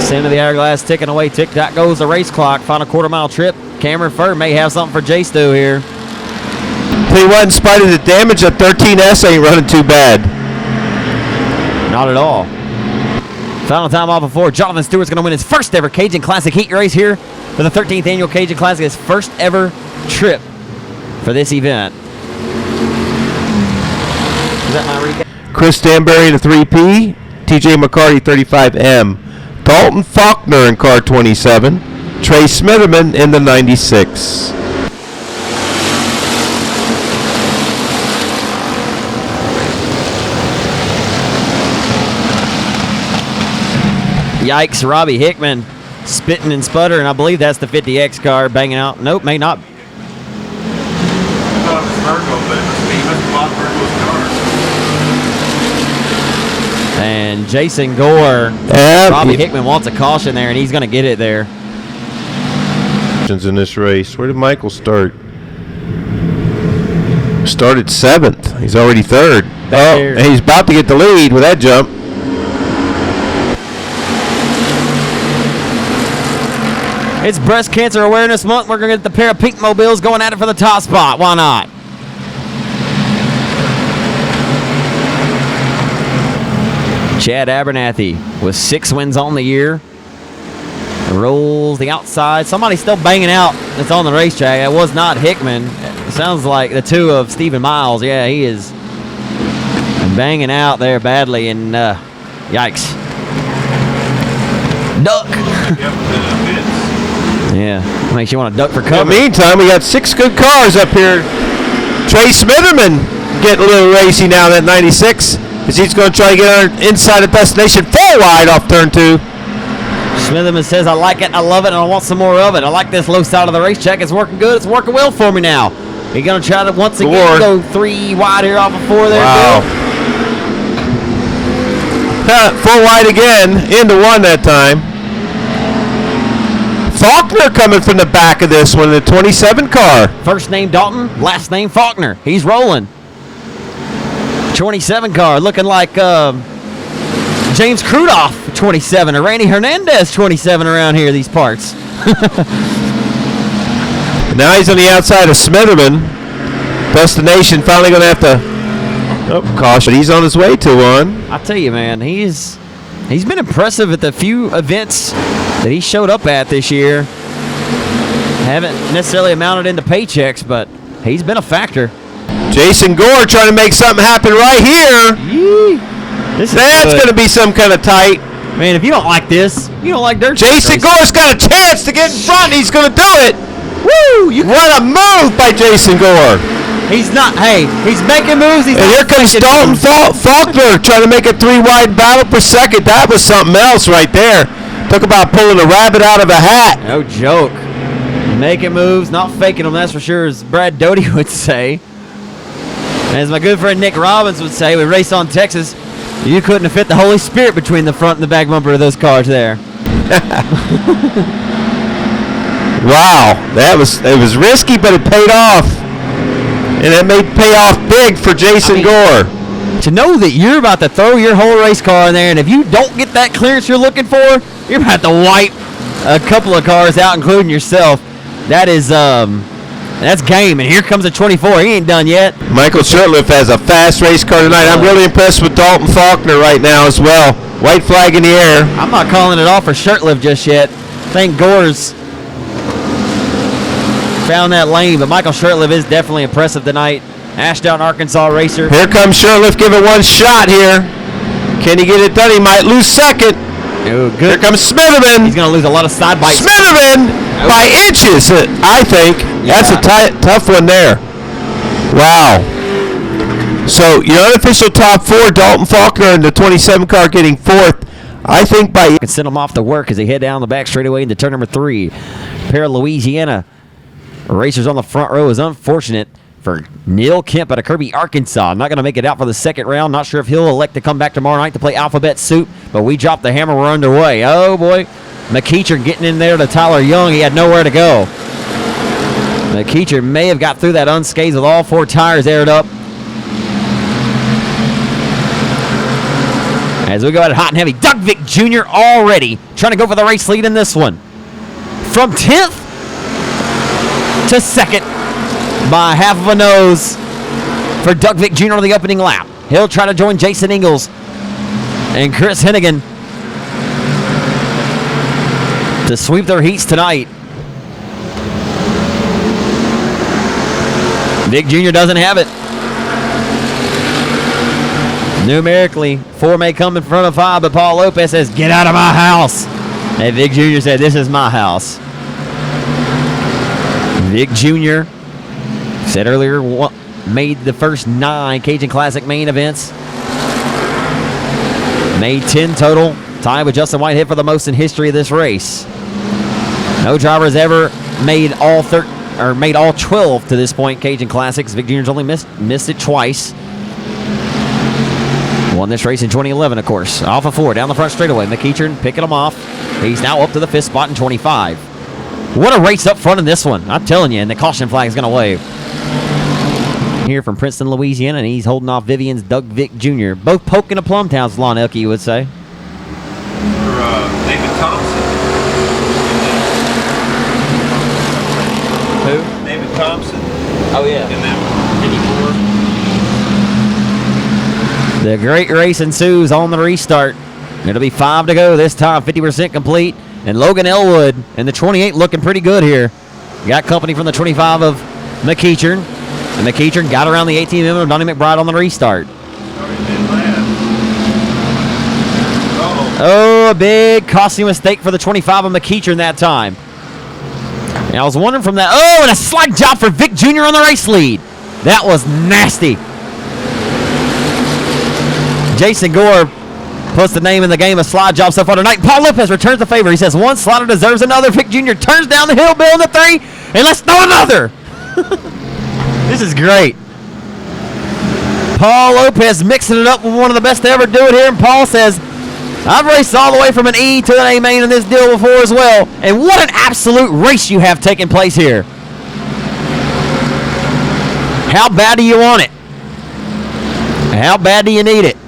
C: Center of the hourglass ticking away. Tick-tock goes the race clock. Final quarter-mile trip. Cameron Furr may have something for J-Stu here.
B: Tell you what, in spite of the damage, that 13S ain't running too bad.
C: Not at all. Final time off before Jonathan Stewart's going to win his first ever Cajun Classic heat race here for the 13th annual Cajun Classic. His first ever trip for this event. Is that my recap?
B: Chris Stanberry in the 3P. TJ McCarty 35M. Dalton Faulkner in car 27. Trey Smitherman in the 96.
C: Yikes, Robbie Hickman spitting and sputtering. I believe that's the 50X car banging out. Nope, may not.
D: I thought it was Virgo, but it must be. He must have bought Virgo's car.
C: And Jason Gore, Robbie Hickman wants a caution there, and he's going to get it there.
B: In this race, where did Michael start? Started 7th. He's already 3rd. And he's about to get the lead with that jump.
C: It's Breast Cancer Awareness Month. We're going to get the pair of pink mobiles going at it for the top spot. Why not? Chad Abernathy with 6 wins on the year. Rolls the outside. Somebody's still banging out that's on the racetrack. It was not Hickman. It sounds like the 2 of Stephen Miles. Yeah, he is banging out there badly. And yikes. Duck. Yeah, makes you want to duck for cover.
B: In the meantime, we got 6 good cars up here. Trey Smitherman getting a little racy now in that 96. as he's going to try to get on inside of destination 4 wide off turn 2.
C: Smitherman says, I like it, I love it, and I want some more of it. I like this low side of the racetrack. It's working good. It's working well for me now. He's going to try to once again go 3 wide here off of 4 there.
B: Wow. 4 wide again, into 1 that time. Faulkner coming from the back of this one, the 27 car.
C: First name Dalton, last name Faulkner. He's rolling. 27 car looking like James Crudoff 27 or Randy Hernandez 27 around here, these parts.
B: Now he's on the outside of Smitherman. Destination finally going to have to caution. He's on his way to one.
C: I tell you, man, he's been impressive at the few events that he showed up at this year. Haven't necessarily amounted into paychecks, but he's been a factor.
B: Jason Gore trying to make something happen right here. That's going to be some kind of tight.
C: Man, if you don't like this, you don't like dirt.
B: Jason Gore's got a chance to get in front. He's going to do it. Woo! What a move by Jason Gore.
C: He's not. Hey, he's making moves.
B: And here comes Dalton Faulkner trying to make a 3 wide battle per second. That was something else right there. Talk about pulling a rabbit out of a hat.
C: No joke. Making moves, not faking them, that's for sure, as Brad Doty would say. As my good friend Nick Robbins would say, we race on Texas, you couldn't have fit the Holy Spirit between the front and the back bumper of those cars there.
B: Wow, it was risky, but it paid off. And it may pay off big for Jason Gore.
C: To know that you're about to throw your whole race car in there, and if you don't get that clearance you're looking for, you're about to wipe a couple of cars out, including yourself. That is, that's game. And here comes a 24. He ain't done yet.
B: Michael Shurtleff has a fast race car tonight. I'm really impressed with Dalton Faulkner right now as well. White flag in the air.
C: I'm not calling it off for Shurtleff just yet. I think Gore's found that lane, but Michael Shurtleff is definitely impressive tonight. Ashdown, Arkansas racer.
B: Here comes Shurtleff giving one shot here. Can he get it done? He might lose second.
C: Oh, good.
B: Here comes Smitherman.
C: He's going to lose a lot of side bites.
B: Smitherman by inches, I think. Yeah. That's a tough one there. Wow. So your unofficial top 4, Dalton Faulkner in the 27 car getting 4th. I think by...
C: Can send him off to work as they head down the back straightaway into turn number 3. Pair of Louisiana racers on the front row is unfortunate for Neil Kemp out of Kirby, Arkansas. Not going to make it out for the second round. Not sure if he'll elect to come back tomorrow night to play Alphabet Soup, but we dropped the hammer. We're underway. Oh, boy. McEacher getting in there to Tyler Young. He had nowhere to go. McEacher may have got through that unscathed with all 4 tires aired up. As we go at it hot and heavy, Doug Vick Jr. already trying to go for the race lead in this one. From 10th to 2nd by half of a nose for Doug Vick Jr. on the opening lap. He'll try to join Jason Ingalls and Chris Hennigan to sweep their heats tonight. Vick Jr. doesn't have it. Numerically, 4 may come in front of 5, but Paul Lopez says, "Get out of my house." And Vic Jr. said, "This is my house." Vic Jr. said earlier, made the first 9 Cajun Classic main events. Made 10 total. Tied with Justin Whitehead for the most in history of this race. No driver has ever made all 12 to this point Cajun Classics. Vic Jr.'s only missed it twice. Won this race in 2011, of course. Off of 4, down the front straightaway. McEacher picking him off. He's now up to the 5th spot in 25. What a race up front in this one. I'm telling you, and the caution flag is going to wave. Here from Princeton, Louisiana, and he's holding off Vivian's Doug Vick Jr. Both poking a Plumtown's Lon Elke, you would say.
D: For David Thompson.
C: Who?
D: David Thompson.
C: Oh, yeah.
D: In that 54.
C: The great race ensues on the restart. It'll be 5 to go this time, 50% complete. And Logan Elwood in the 28 looking pretty good here. Got company from the 25 of McEacher. And McEacher got around the 18 of Donnie McBride on the restart. Oh, a big costly mistake for the 25 of McEacher in that time. And I was wondering from that. Oh, and a slide job for Vic Jr. on the race lead. That was nasty. Jason Gore puts the name in the game of slide job so far tonight. Paul Lopez returns the favor. He says one slider deserves another. Vic Jr. turns down the hill, building the 3, and let's throw another. This is great. Paul Lopez mixing it up with one of the best to ever do it here, and Paul says, I've raced all the way from an E to an A main in this deal before as well, and what an absolute race you have taken place here. How bad do you want it? How bad do you need it?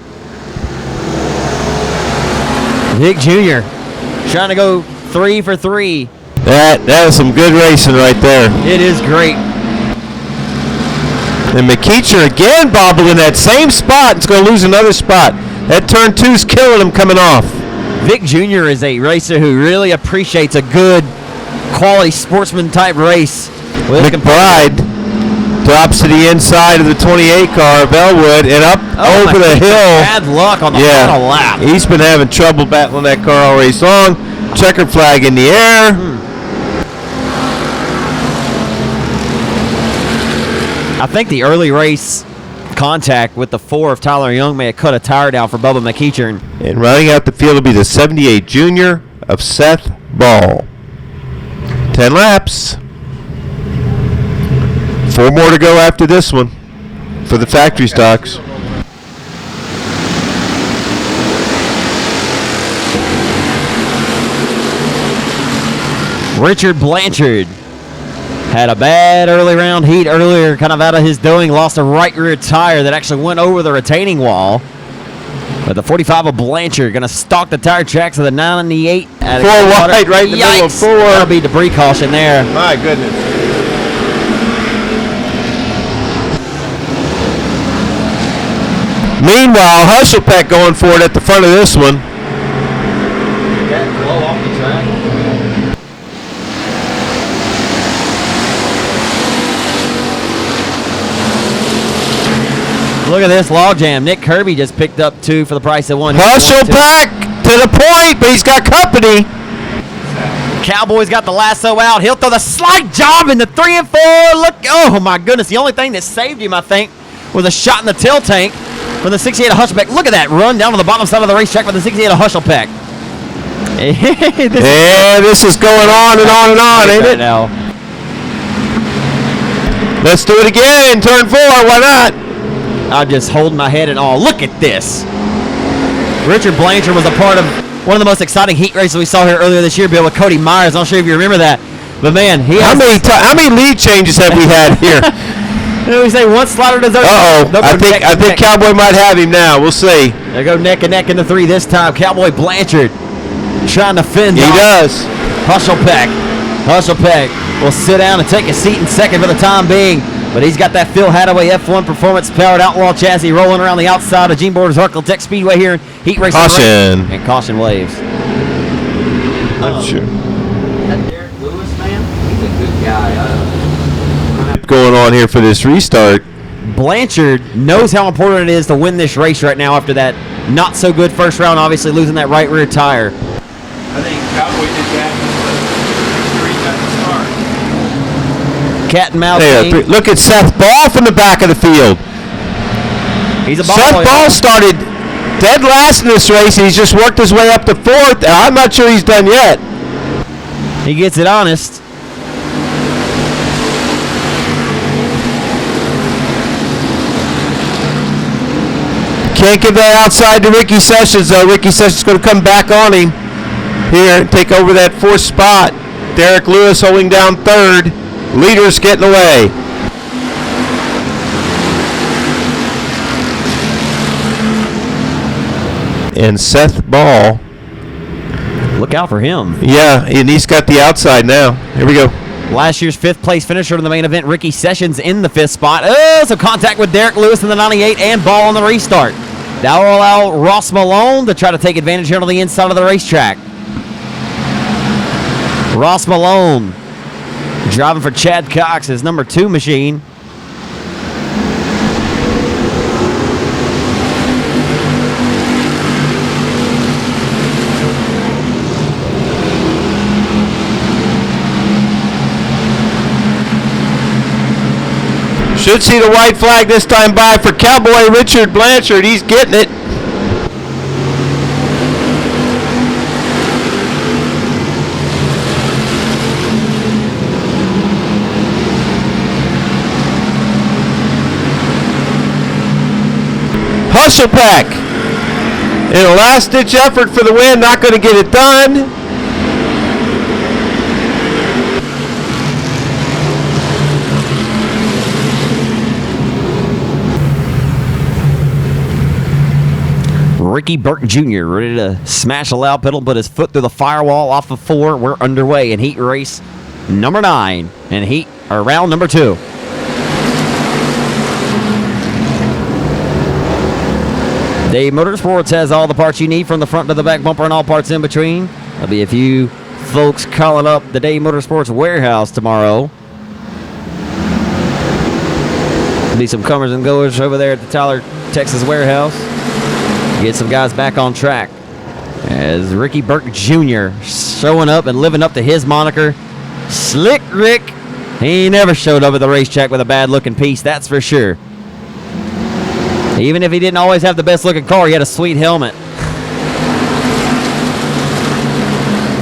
C: Vic Jr. trying to go 3 for 3.
B: That was some good racing right there.
C: It is great.
B: And McEacher again bobbling that same spot. It's going to lose another spot. That turn 2's killing him coming off.
C: Vic Jr. is a racer who really appreciates a good quality sportsman type race.
B: McBride drops to the inside of the 28 car, Bellwood, and up over the hill.
C: Bad luck on the final lap.
B: He's been having trouble battling that car all race long. Checkered flag in the air.
C: I think the early race contact with the 4 of Tyler Young may have cut a tire down for Bubba McEacher.
B: And running out the field will be the 78 Junior of Seth Ball. 10 laps. 4 more to go after this one for the factory stocks.
C: Richard Blanchard had a bad early round heat earlier, kind of out of his doing, lost a right rear tire that actually went over the retaining wall. But the 45 of Blanchard going to stalk the tire tracks of the 98.
B: 4 wide, right in the middle of 4.
C: That'll be debris caution there.
B: My goodness. Meanwhile, Hushelpeck going for it at the front of this one.
C: Blow off the track. Look at this logjam. Nick Kirby just picked up 2 for the price of 1.
B: Hushelpeck to the point, but he's got company.
C: Cowboy's got the lasso out. He'll throw the slide job in the 3 and 4. Look, oh my goodness. The only thing that saved him, I think, was a shot in the tail tank from the 68 of Hushelpeck. Look at that run down to the bottom side of the racetrack with the 68 of Hushelpeck.
B: This is going on and on and on, ain't it?
C: Now.
B: Let's do it again. Turn 4. Why not?
C: I'm just holding my head in awe. Look at this. Richard Blanchard was a part of one of the most exciting heat races we saw here earlier this year, Bill, with Cody Myers. I'm not sure if you remember that. But, man,
B: how many lead changes have we had here?
C: We say one slider deserves.
B: I think Cowboy might have him now. We'll see.
C: They go neck and neck in the 3 this time. Cowboy Blanchard trying to fend off.
B: He does.
C: Hushelpeck will sit down and take a seat in second for the time being. But he's got that Phil Hadaway F1 performance-powered Outlaw chassis rolling around the outside of Gene Borders Ark-La-Tex Speedway here in heat racing.
B: Caution.
C: And caution waves.
B: Not sure.
C: That Derek Lewis, man, he's a good guy.
B: Going on here for this restart.
C: Blanchard knows how important it is to win this race right now after that not-so-good first round, obviously losing that right rear tire.
D: I think Cowboy did that at the start.
C: Cat and mouse.
B: Look at Seth Ball from the back of the field.
C: He's a ball
B: Seth
C: boy.
B: Ball started dead last in this race, and he's just worked his way up to 4th. I'm not sure he's done yet.
C: He gets it honest.
B: Can't give that outside to Ricky Sessions, though. Ricky Sessions is going to come back on him here and take over that 4th spot. Derek Lewis holding down 3rd. Leaders getting away. And Seth Ball.
C: Look out for him.
B: Yeah, and he's got the outside now. Here we go.
C: Last year's 5th place finisher in the main event, Ricky Sessions in the 5th spot. So contact with Derek Lewis in the 98 and Ball on the restart. That will allow Ross Malone to try to take advantage here on the inside of the racetrack. Ross Malone driving for Chad Cox, his number 2 machine.
B: Should see the white flag this time by for Cowboy Richard Blanchard. He's getting it. Husselpack, in a last-ditch effort for the win, not going to get it done.
C: Ricky Burke Jr. ready to smash the loud pedal, put his foot through the firewall off of 4. We're underway in heat race number 9 and round number 2. Dave Motorsports has all the parts you need from the front to the back bumper and all parts in between. There'll be a few folks calling up the Dave Motorsports warehouse tomorrow. There'll be some comers and goers over there at the Tyler, Texas warehouse. Get some guys back on track as Ricky Burke Jr. showing up and living up to his moniker, Slick Rick. He never showed up at the racetrack with a bad-looking piece, that's for sure. Even if he didn't always have the best-looking car, he had a sweet helmet.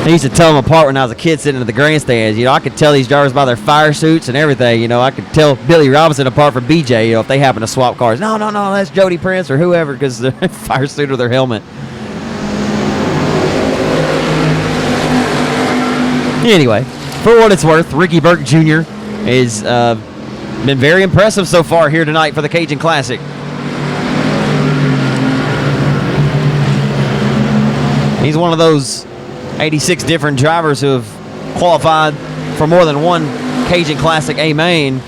C: I used to tell them apart when I was a kid sitting at the grandstands. You know, I could tell these drivers by their fire suits and everything. You know, I could tell Billy Robinson apart from BJ, you know, if they happen to swap cars. No, that's Jody Prince or whoever because their fire suit or their helmet. Anyway, for what it's worth, Ricky Burke Jr. has been very impressive so far here tonight for the Cajun Classic. He's one of those 86 different drivers who have qualified for more than one Cajun Classic A main.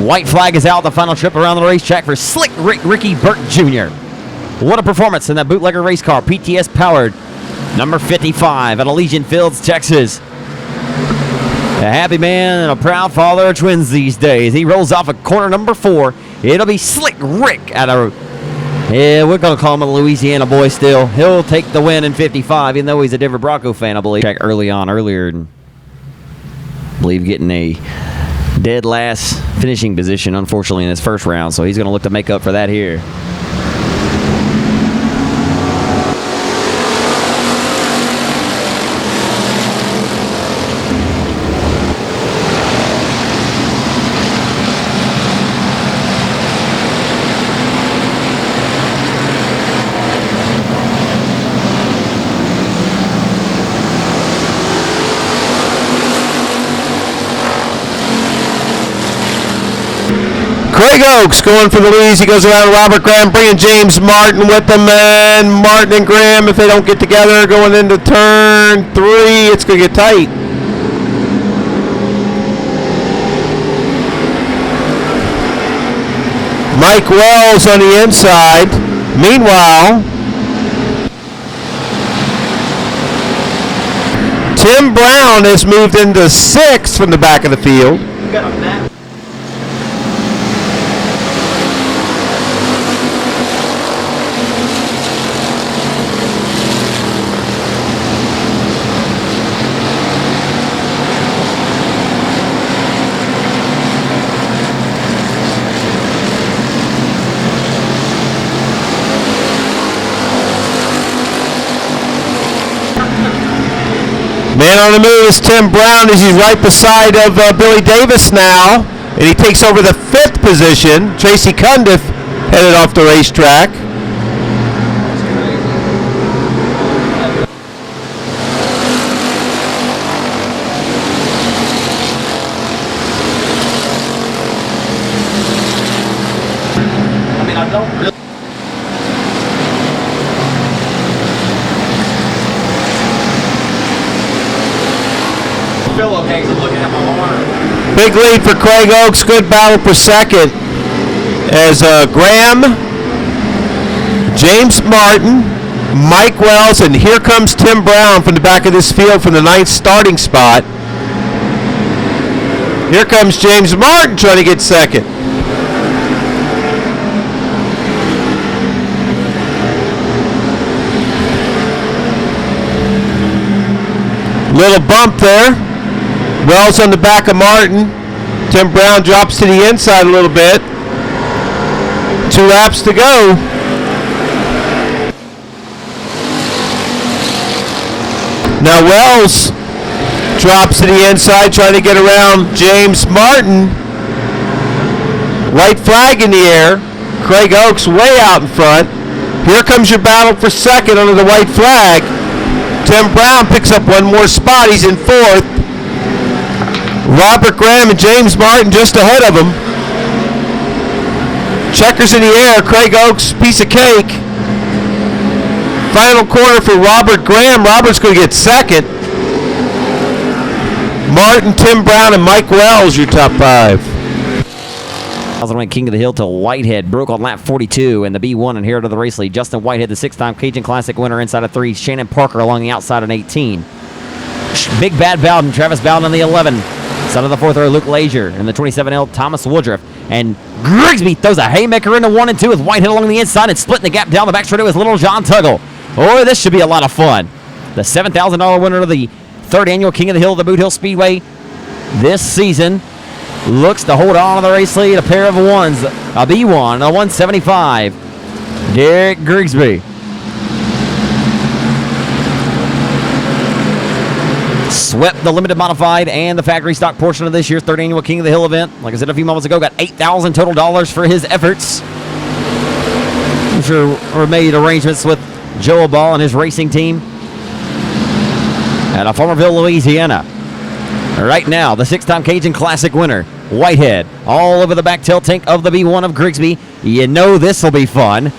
C: White flag is out, the final trip around the racetrack for Slick Ricky Burke Jr. What a performance in that bootlegger race car, PTS powered, number 55 at Elysian Fields, Texas. A happy man and a proud father of twins these days. He rolls off at corner number 4. It'll be Slick Rick at we're going to call him a Louisiana boy still. He'll take the win in 55, even though he's a Denver Bronco fan, I believe. Earlier, and I believe getting a dead last finishing position, unfortunately, in his first round, so he's going to look to make up for that here.
B: Craig Oaks going for the lead. He goes around Robert Graham, bringing James Martin with him, and Martin and Graham, if they don't get together, going into turn 3, it's going to get tight. Mike Wells on the inside. Meanwhile, Tim Brown has moved into 6th from the back of the field. Man on the move is Tim Brown as he's right beside of Billy Davis now. And he takes over the 5th position. Tracy Cundiff headed off the racetrack. Big lead for Craig Oaks. Good battle for second as Graham, James Martin, Mike Wells, and here comes Tim Brown from the back of this field from the 9th starting spot. Here comes James Martin trying to get second. Little bump there. Wells on the back of Martin. Tim Brown drops to the inside a little bit. 2 laps to go. Now Wells drops to the inside trying to get around James Martin. White flag in the air. Craig Oaks way out in front. Here comes your battle for second under the white flag. Tim Brown picks up one more spot. He's in 4th. Robert Graham and James Martin just ahead of him. Checkers in the air. Craig Oaks, piece of cake. Final corner for Robert Graham. Robert's going to get second. Martin, Tim Brown, and Mike Wells, your top 5.
C: 2001 King of the Hill to Whitehead. Broke on lap 42 in the B1 and here to the race lead. Justin Whitehead, the 6-time Cajun Classic winner inside of 3. Shannon Parker along the outside in 18. Big Bad Bowden, Travis Bowden on the 11. Side of the 4th row, Luke Lazier. In the 27L, Thomas Woodruff. And Grigsby throws a haymaker into 1 and 2 with Whitehead along the inside and splitting the gap down the back straightaway with Little John Tuggle. Oh, this should be a lot of fun. The $7,000 winner of the 3rd annual King of the Hill, the Boot Hill Speedway this season, looks to hold on to the race lead. A pair of 1s, a B1, and a 175. Derek Grigsby. Swept the limited modified and the factory stock portion of this year's 3rd annual King of the Hill event. Like I said a few moments ago, got $8,000 total dollars for his efforts. I'm sure we made arrangements with Joe Ball and his racing team out of Farmerville, Louisiana. Right now, the 6-time Cajun Classic winner, Whitehead, all over the back tail tank of the B1 of Grigsby. You know this will be fun.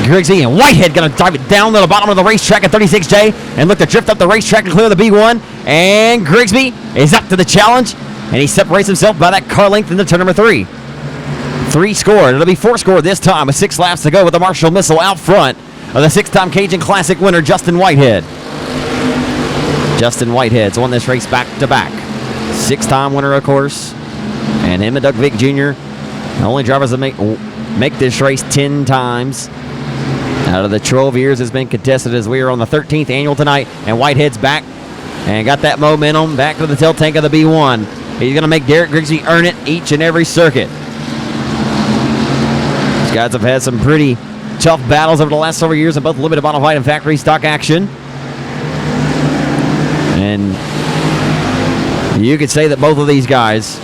C: Grigsby and Whitehead going to drive it down to the bottom of the racetrack at 36J and look to drift up the racetrack and clear the B1. And Grigsby is up to the challenge, and he separates himself by that car length into turn number 3. 3 scored. It'll be 4 scored this time with 6 laps to go with the Marshall Missile out front of the 6-time Cajun Classic winner, Justin Whitehead. Justin Whitehead's won this race back-to-back. 6-time winner, of course. And him and Doug Vick Jr., the only drivers that make this race 10 times. Out of the 12 years it's been contested, as we are on the 13th annual tonight, and Whitehead's back and got that momentum back to the tail tank of the B1. He's going to make Derek Grigsby earn it each and every circuit. These guys have had some pretty tough battles over the last several years in both limited modified and factory stock action. And you could say that both of these guys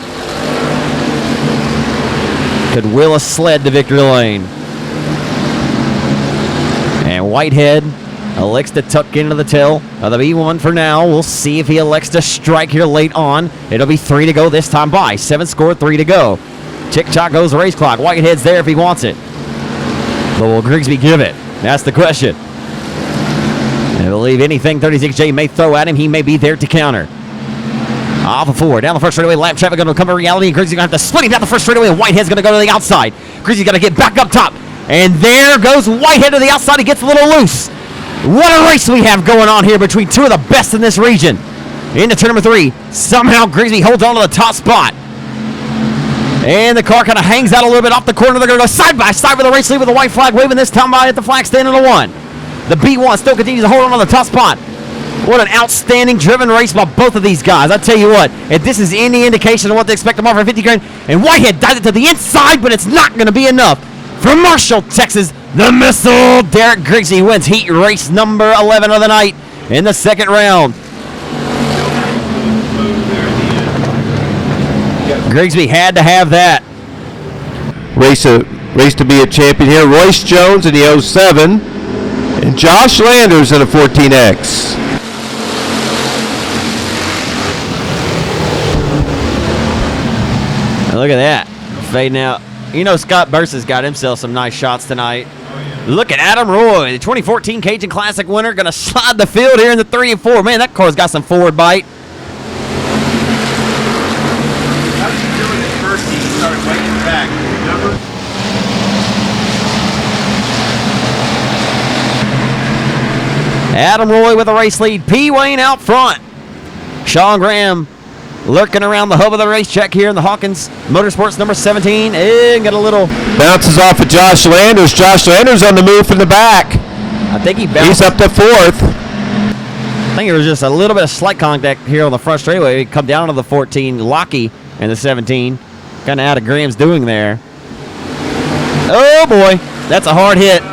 C: could will a sled to victory lane. And Whitehead elects to tuck into the tail of the B1 for now. We'll see if he elects to strike here late on. It'll be 3 to go this time by. 7 scored, 3 to go. Tick-tock goes the race clock. Whitehead's there if he wants it. But will Grigsby give it? That's the question. I believe anything 36J may throw at him, he may be there to counter. Off of 4, down the first straightaway, lap traffic going to come to reality, and Grigsby's going to have to split him down the first straightaway, and Whitehead's going to go to the outside. Grigsby's got to get back up top. And there goes Whitehead to the outside. He gets a little loose. What a race we have going on here between 2 of the best in this region. Into turn number 3. Somehow Grigsby holds on to the top spot. And the car kind of hangs out a little bit off the corner. They're going to go side by side with the race lead with the white flag waving this time by at the flag stand in the 1. The B1 still continues to hold on to the top spot. What an outstanding driven race by both of these guys. I tell you what, if this is any indication of what they expect to offer 50 grand, and Whitehead dives it to the inside, but it's not going to be enough. From Marshall, Texas, the Missile, Derek Grigsby wins heat race number 11 of the night in the 2nd round. Grigsby had to have that.
B: Race to be a champion here. Royce Jones in the 07. And Josh Landers in a 14X.
C: Look at that. Fading out. You know, Scott Bursa's got himself some nice shots tonight. Look at Adam Roy, the 2014 Cajun Classic winner, going to slide the field here in the 3 and 4. Man, that car's got some forward bite.
D: How did you do it at first? He started waiting back. Remember?
C: Adam Roy with a race lead. P. Wayne out front. Sean Graham lurking around the hub of the racetrack here in the Hawkins Motorsports number 17. And got a little...
B: Bounces off of Josh Landers. Josh Landers on the move from the back.
C: I think he bounced.
B: He's up to 4th.
C: I think there was just a little bit of slight contact here on the front straightaway. He come down to the 14. Lockie in the 17. Kind of out of Graham's doing there. Oh, boy. That's a hard hit.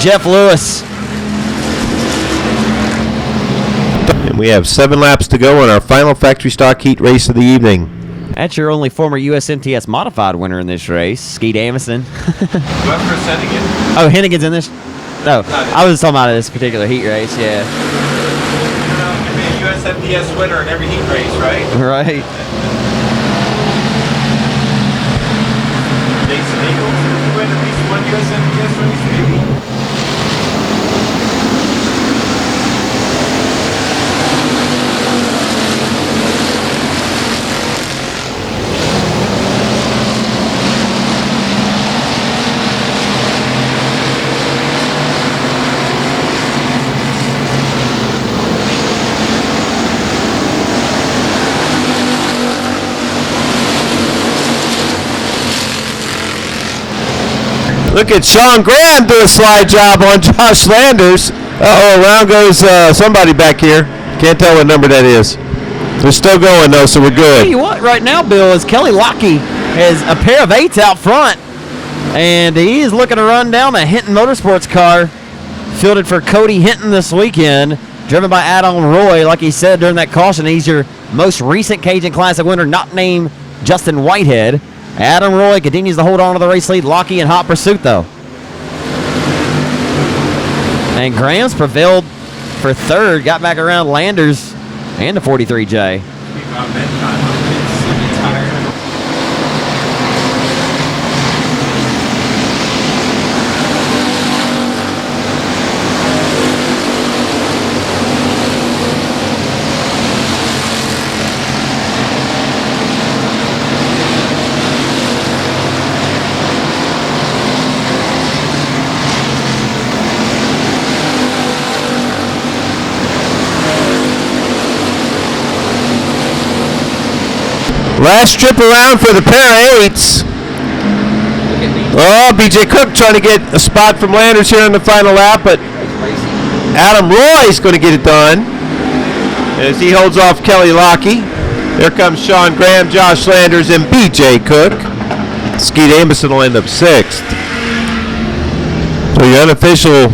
C: Jeff Lewis.
B: And we have 7 laps to go on our final factory stock heat race of the evening.
C: That's your only former USMTS modified winner in this race, Skeet Amison.
D: Whoever sending it.
C: Oh, Hennigan's in this? No, I was talking about this particular heat race, yeah.
D: You'd be a USMTS winner in every heat race, right?
C: Right.
D: Jason Eagles, you win at least one USMTS race, maybe?
B: Look at Sean Graham do a slide job on Josh Landers. Uh-oh, around goes somebody back here. Can't tell what number that is. They're still going, though, so we're good.
C: Tell you what, right now, Bill, is Kelly Lockie has a pair of 8s out front, and he is looking to run down the Hinton Motorsports car, fielded for Cody Hinton this weekend, driven by Adam Roy. Like he said during that caution, he's your most recent Cajun Classic winner, not named Justin Whitehead. Adam Roy continues to hold on to the race lead. Lockie in hot pursuit, though. And Graham's prevailed for 3rd, got back around Landers and the 43J.
B: Last trip around for the pair of 8s. Oh, BJ Cook trying to get a spot from Landers here in the final lap, but Adam Roy's going to get it done as he holds off Kelly Lockie. There comes Sean Graham, Josh Landers, and BJ Cook. Skeet Amison will end up 6th. So your unofficial...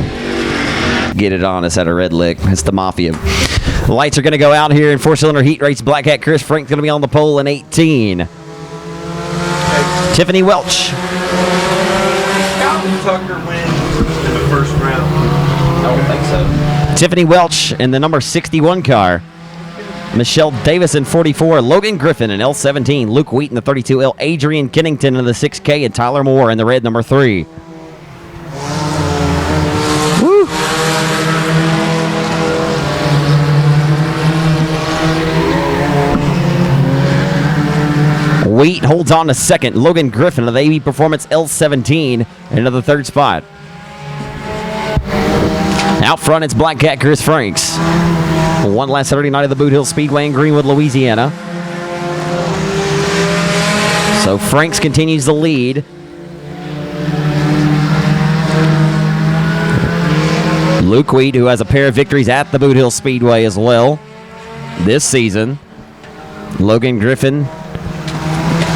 C: Get it on us at a red lick. It's the Mafia. The lights are going to go out here in 4-cylinder heat race. Black Hat Chris Frank's going to be on the pole in 18. Tiffany Welch.
D: Calvin Tucker wins in the first round. I don't think so.
C: Tiffany Welch in the number 61 car. Michelle Davis in 44. Logan Griffin in L17. Luke Wheat in the 32L. Adrian Kennington in the 6K. And Tyler Moore in the red number 3. Woo! Wheat holds on to 2nd. Logan Griffin of the AV Performance L17 into the 3rd spot. Out front, it's Black Cat Chris Franks. One last Saturday night at the Boot Hill Speedway in Greenwood, Louisiana. So Franks continues the lead. Luke Wheat, who has a pair of victories at the Boot Hill Speedway as well this season. Logan Griffin,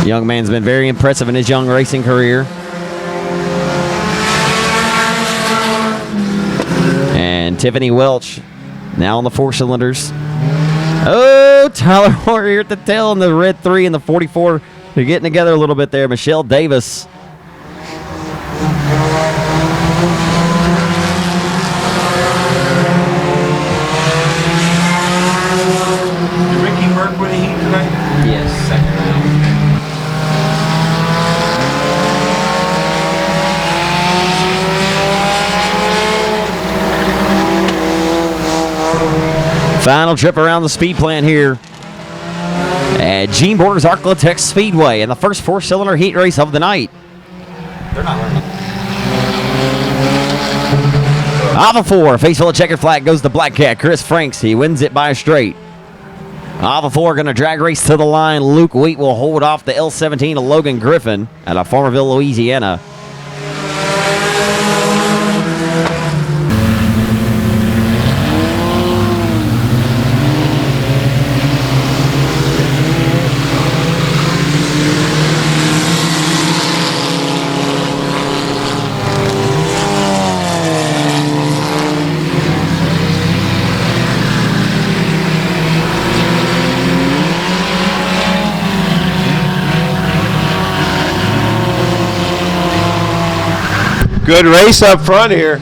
C: young man's been very impressive in his young racing career. And Tiffany Welch now on the 4 cylinders. Oh, Tyler Moore here at the tail in the red 3 and the 44 You're getting together a little bit there. Michelle Davis.
D: Did Ricky Burke win the heat tonight?
C: Yes, second round. Final trip around the speed plant here at Gene Border's Ark-La-Tex Speedway in the first 4-cylinder heat race of the night. They're not learning. Alpha 4, face full of checkered flag goes to Black Cat. Chris Franks, he wins it by a straight. Alpha 4 going to drag race to the line. Luke Wheat will hold off the L17 of Logan Griffin out of Farmerville, Louisiana.
B: Good race up front here.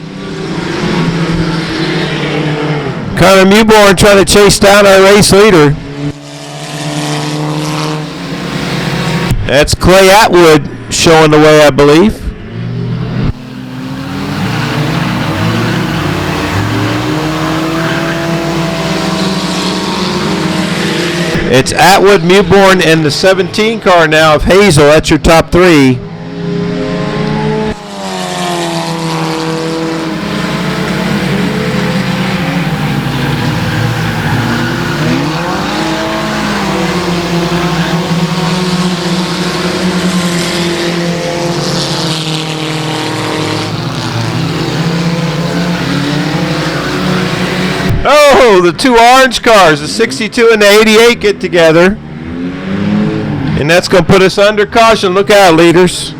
B: Connor Mewborn trying to chase down our race leader. That's Clay Atwood showing the way, I believe. It's Atwood, Mewborn, and the 17 car now of Hazel. That's your top three. Oh, the two orange cars, the 62 and the 88 get together. And that's going to put us under caution. Look out, leaders.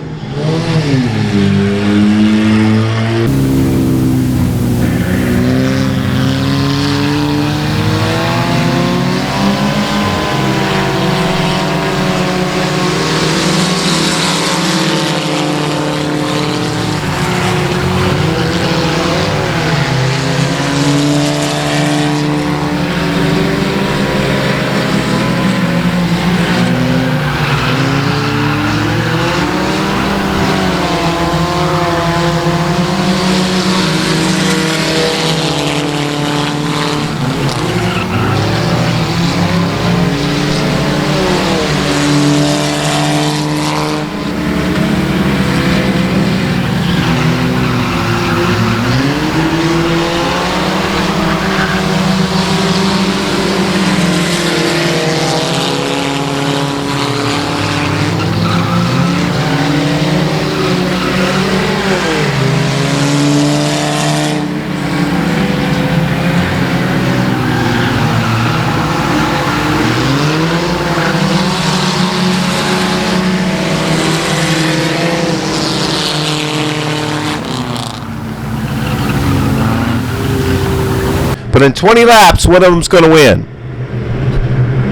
B: But in 20 laps, one of them's going to win.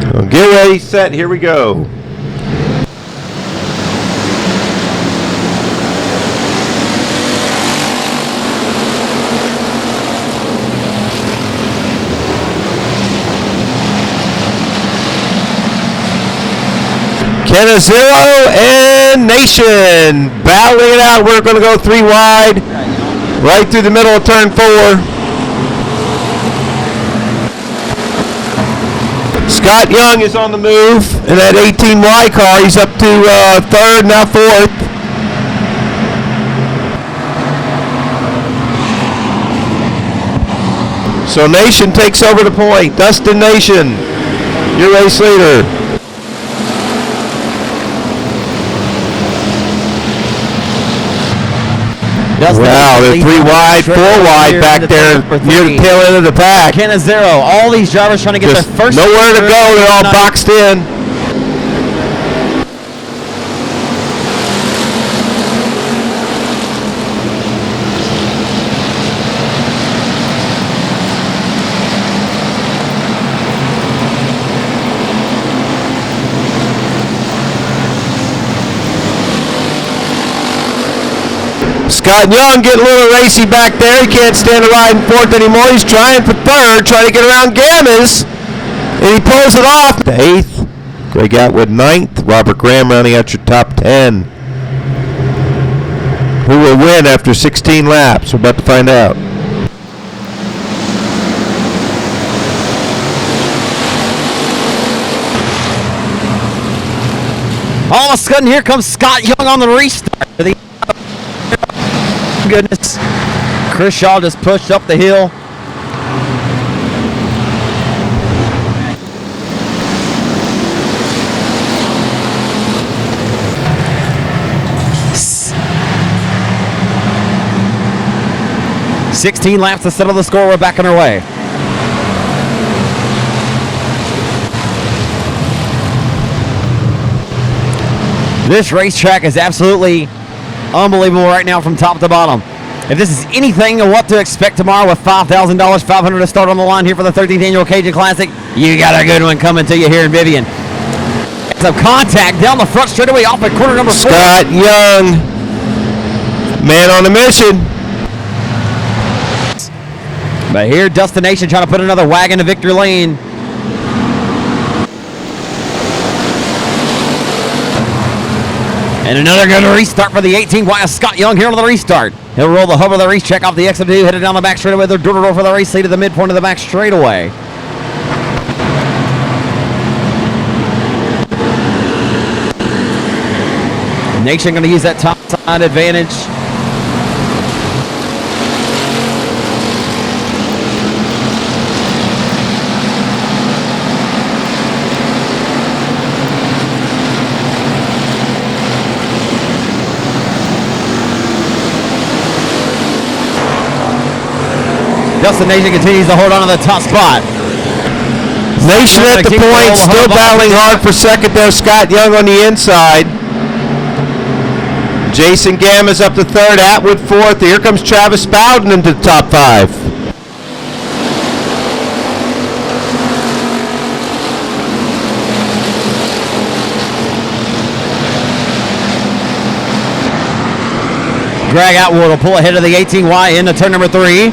B: So get ready, set, here we go. Kenazero and Nation battling it out. We're going to go 3 wide, right through the middle of turn 4. Scott Young is on the move in that 18Y car. He's up to 3rd, now 4th. So Nation takes over the point. Dustin Nation, your race leader. Wow, they're 3 wide, 4 wide back there near the tail end of the pack.
C: Canizero, all these drivers trying to get
B: Just
C: their first.
B: nowhere to go. They're all boxed in. Scott Young getting a little racy back there. He can't stand to ride in fourth anymore. He's trying for third, trying to get around Gammas. And he pulls it off. The 8th. Greg Atwood 9th. Robert Graham rounding out your top 10. Who will win after 16 laps? We're about to find out.
C: All of a sudden, here comes Scott Young on the restart. Goodness. Chris Shaw just pushed up the hill. $16 laps to settle the score. We're back on our way. This racetrack is absolutely unbelievable right now from top to bottom. If this is anything of what to expect tomorrow with $5,000, $500 to start on the line here for the 13th annual Cajun Classic, you got a good one coming to you here in Vivian. Some contact down the front straightaway off at corner number 4.
B: Scott Young, man on a mission.
C: But here, Destination trying to put another wagon to victory lane. And another good restart for the 18 wide Scott Young here on the restart. He'll roll the hub of the race, check off the exit 2, headed down the back straightaway. They're door-to-door for the race lead to the midpoint of the back straightaway. Nation going to use that top side advantage. Destination continues to hold on to the top spot.
B: Nation at the point, still battling hard for second there. Scott Young on the inside. Jason Gammas up to third, Atwood fourth. Here comes Travis Bowden into the top 5.
C: Greg Atwood will pull ahead of the 18Y into turn number 3.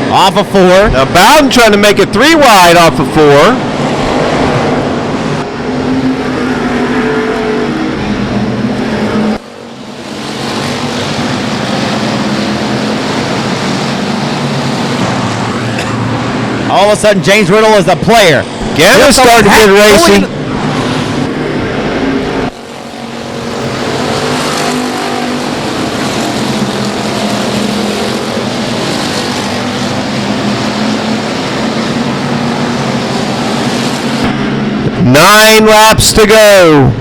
C: Off of 4.
B: Now Bowden trying to make it 3 wide off of 4.
C: All of a sudden, James Riddle is the player.
B: Gammas started to get racy. Nine laps to go.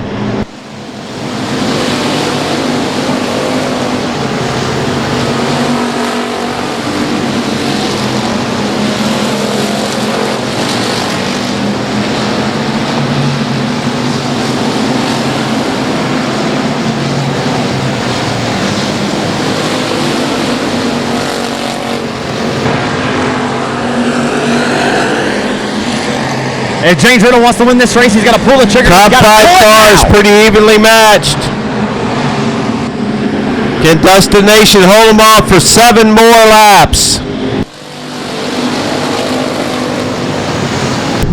C: If James Riddle wants to win this race, he's got to pull the trigger.
B: Top 5 cars pretty evenly matched. Can Destination hold them off for 7 more laps?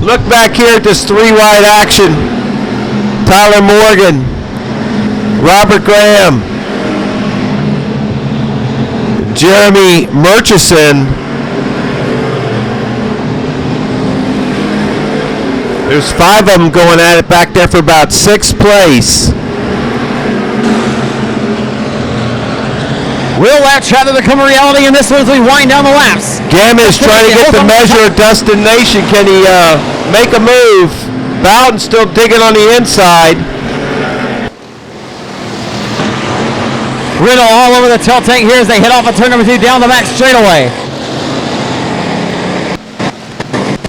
B: Look back here at this 3 wide action. Tyler Morgan, Robert Graham, Jeremy Murchison. There's 5 of them going at it back there for about 6th place.
C: Will that traffic become a reality in this one as we wind down the laps?
B: Gammas trying to get the measure of Destination. Can he make a move? Bowden still digging on the inside.
C: Riddle all over the tail tank here as they head off of turn number 2 down the back straightaway.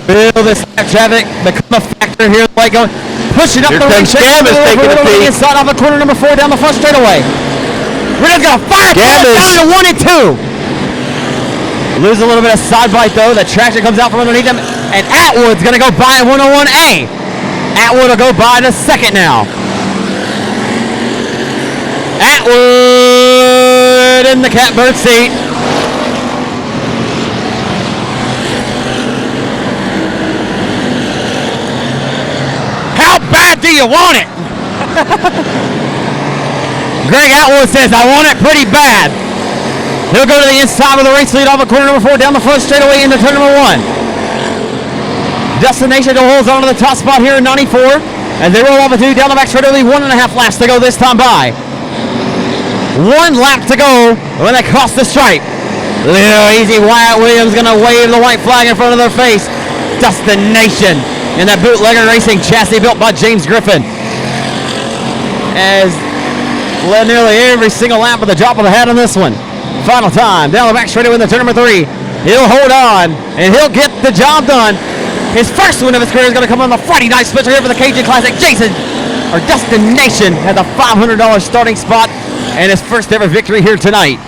C: Will this traffic become a factor here? Like pushing up
B: Here
C: the
B: comes Gammas taking a peek.
C: Inside off the corner number 4 down the front straightaway. Riddle's got a fire down to 1 and 2. Lose a little bit of side bite though. The traction comes out from underneath him, and Atwood's gonna go by 101A. Atwood will go by the second now. Atwood good in the catbird seat. How bad do you want it? Greg Atwood says, I want it pretty bad. He'll go to the inside with the race lead off of corner number 4 down the front straightaway into turn number 1. Destination holds on to the top spot here in 94. And they roll off a 2 down the back straightaway. 1.5 laps to go this time by. 1 lap to go when they cross the stripe. Little easy. Wyatt Williams going to wave the white flag in front of their face. Destination in that bootlegger racing chassis built by James Griffin. As led nearly every single lap with a drop of the hat on this one. Final time down the back straightaway in the turn number 3. He'll hold on and he'll get the job done. His first win of his career is going to come on the Friday night special here for the Cajun Classic. Destination had the $500 starting spot and his first ever victory here tonight.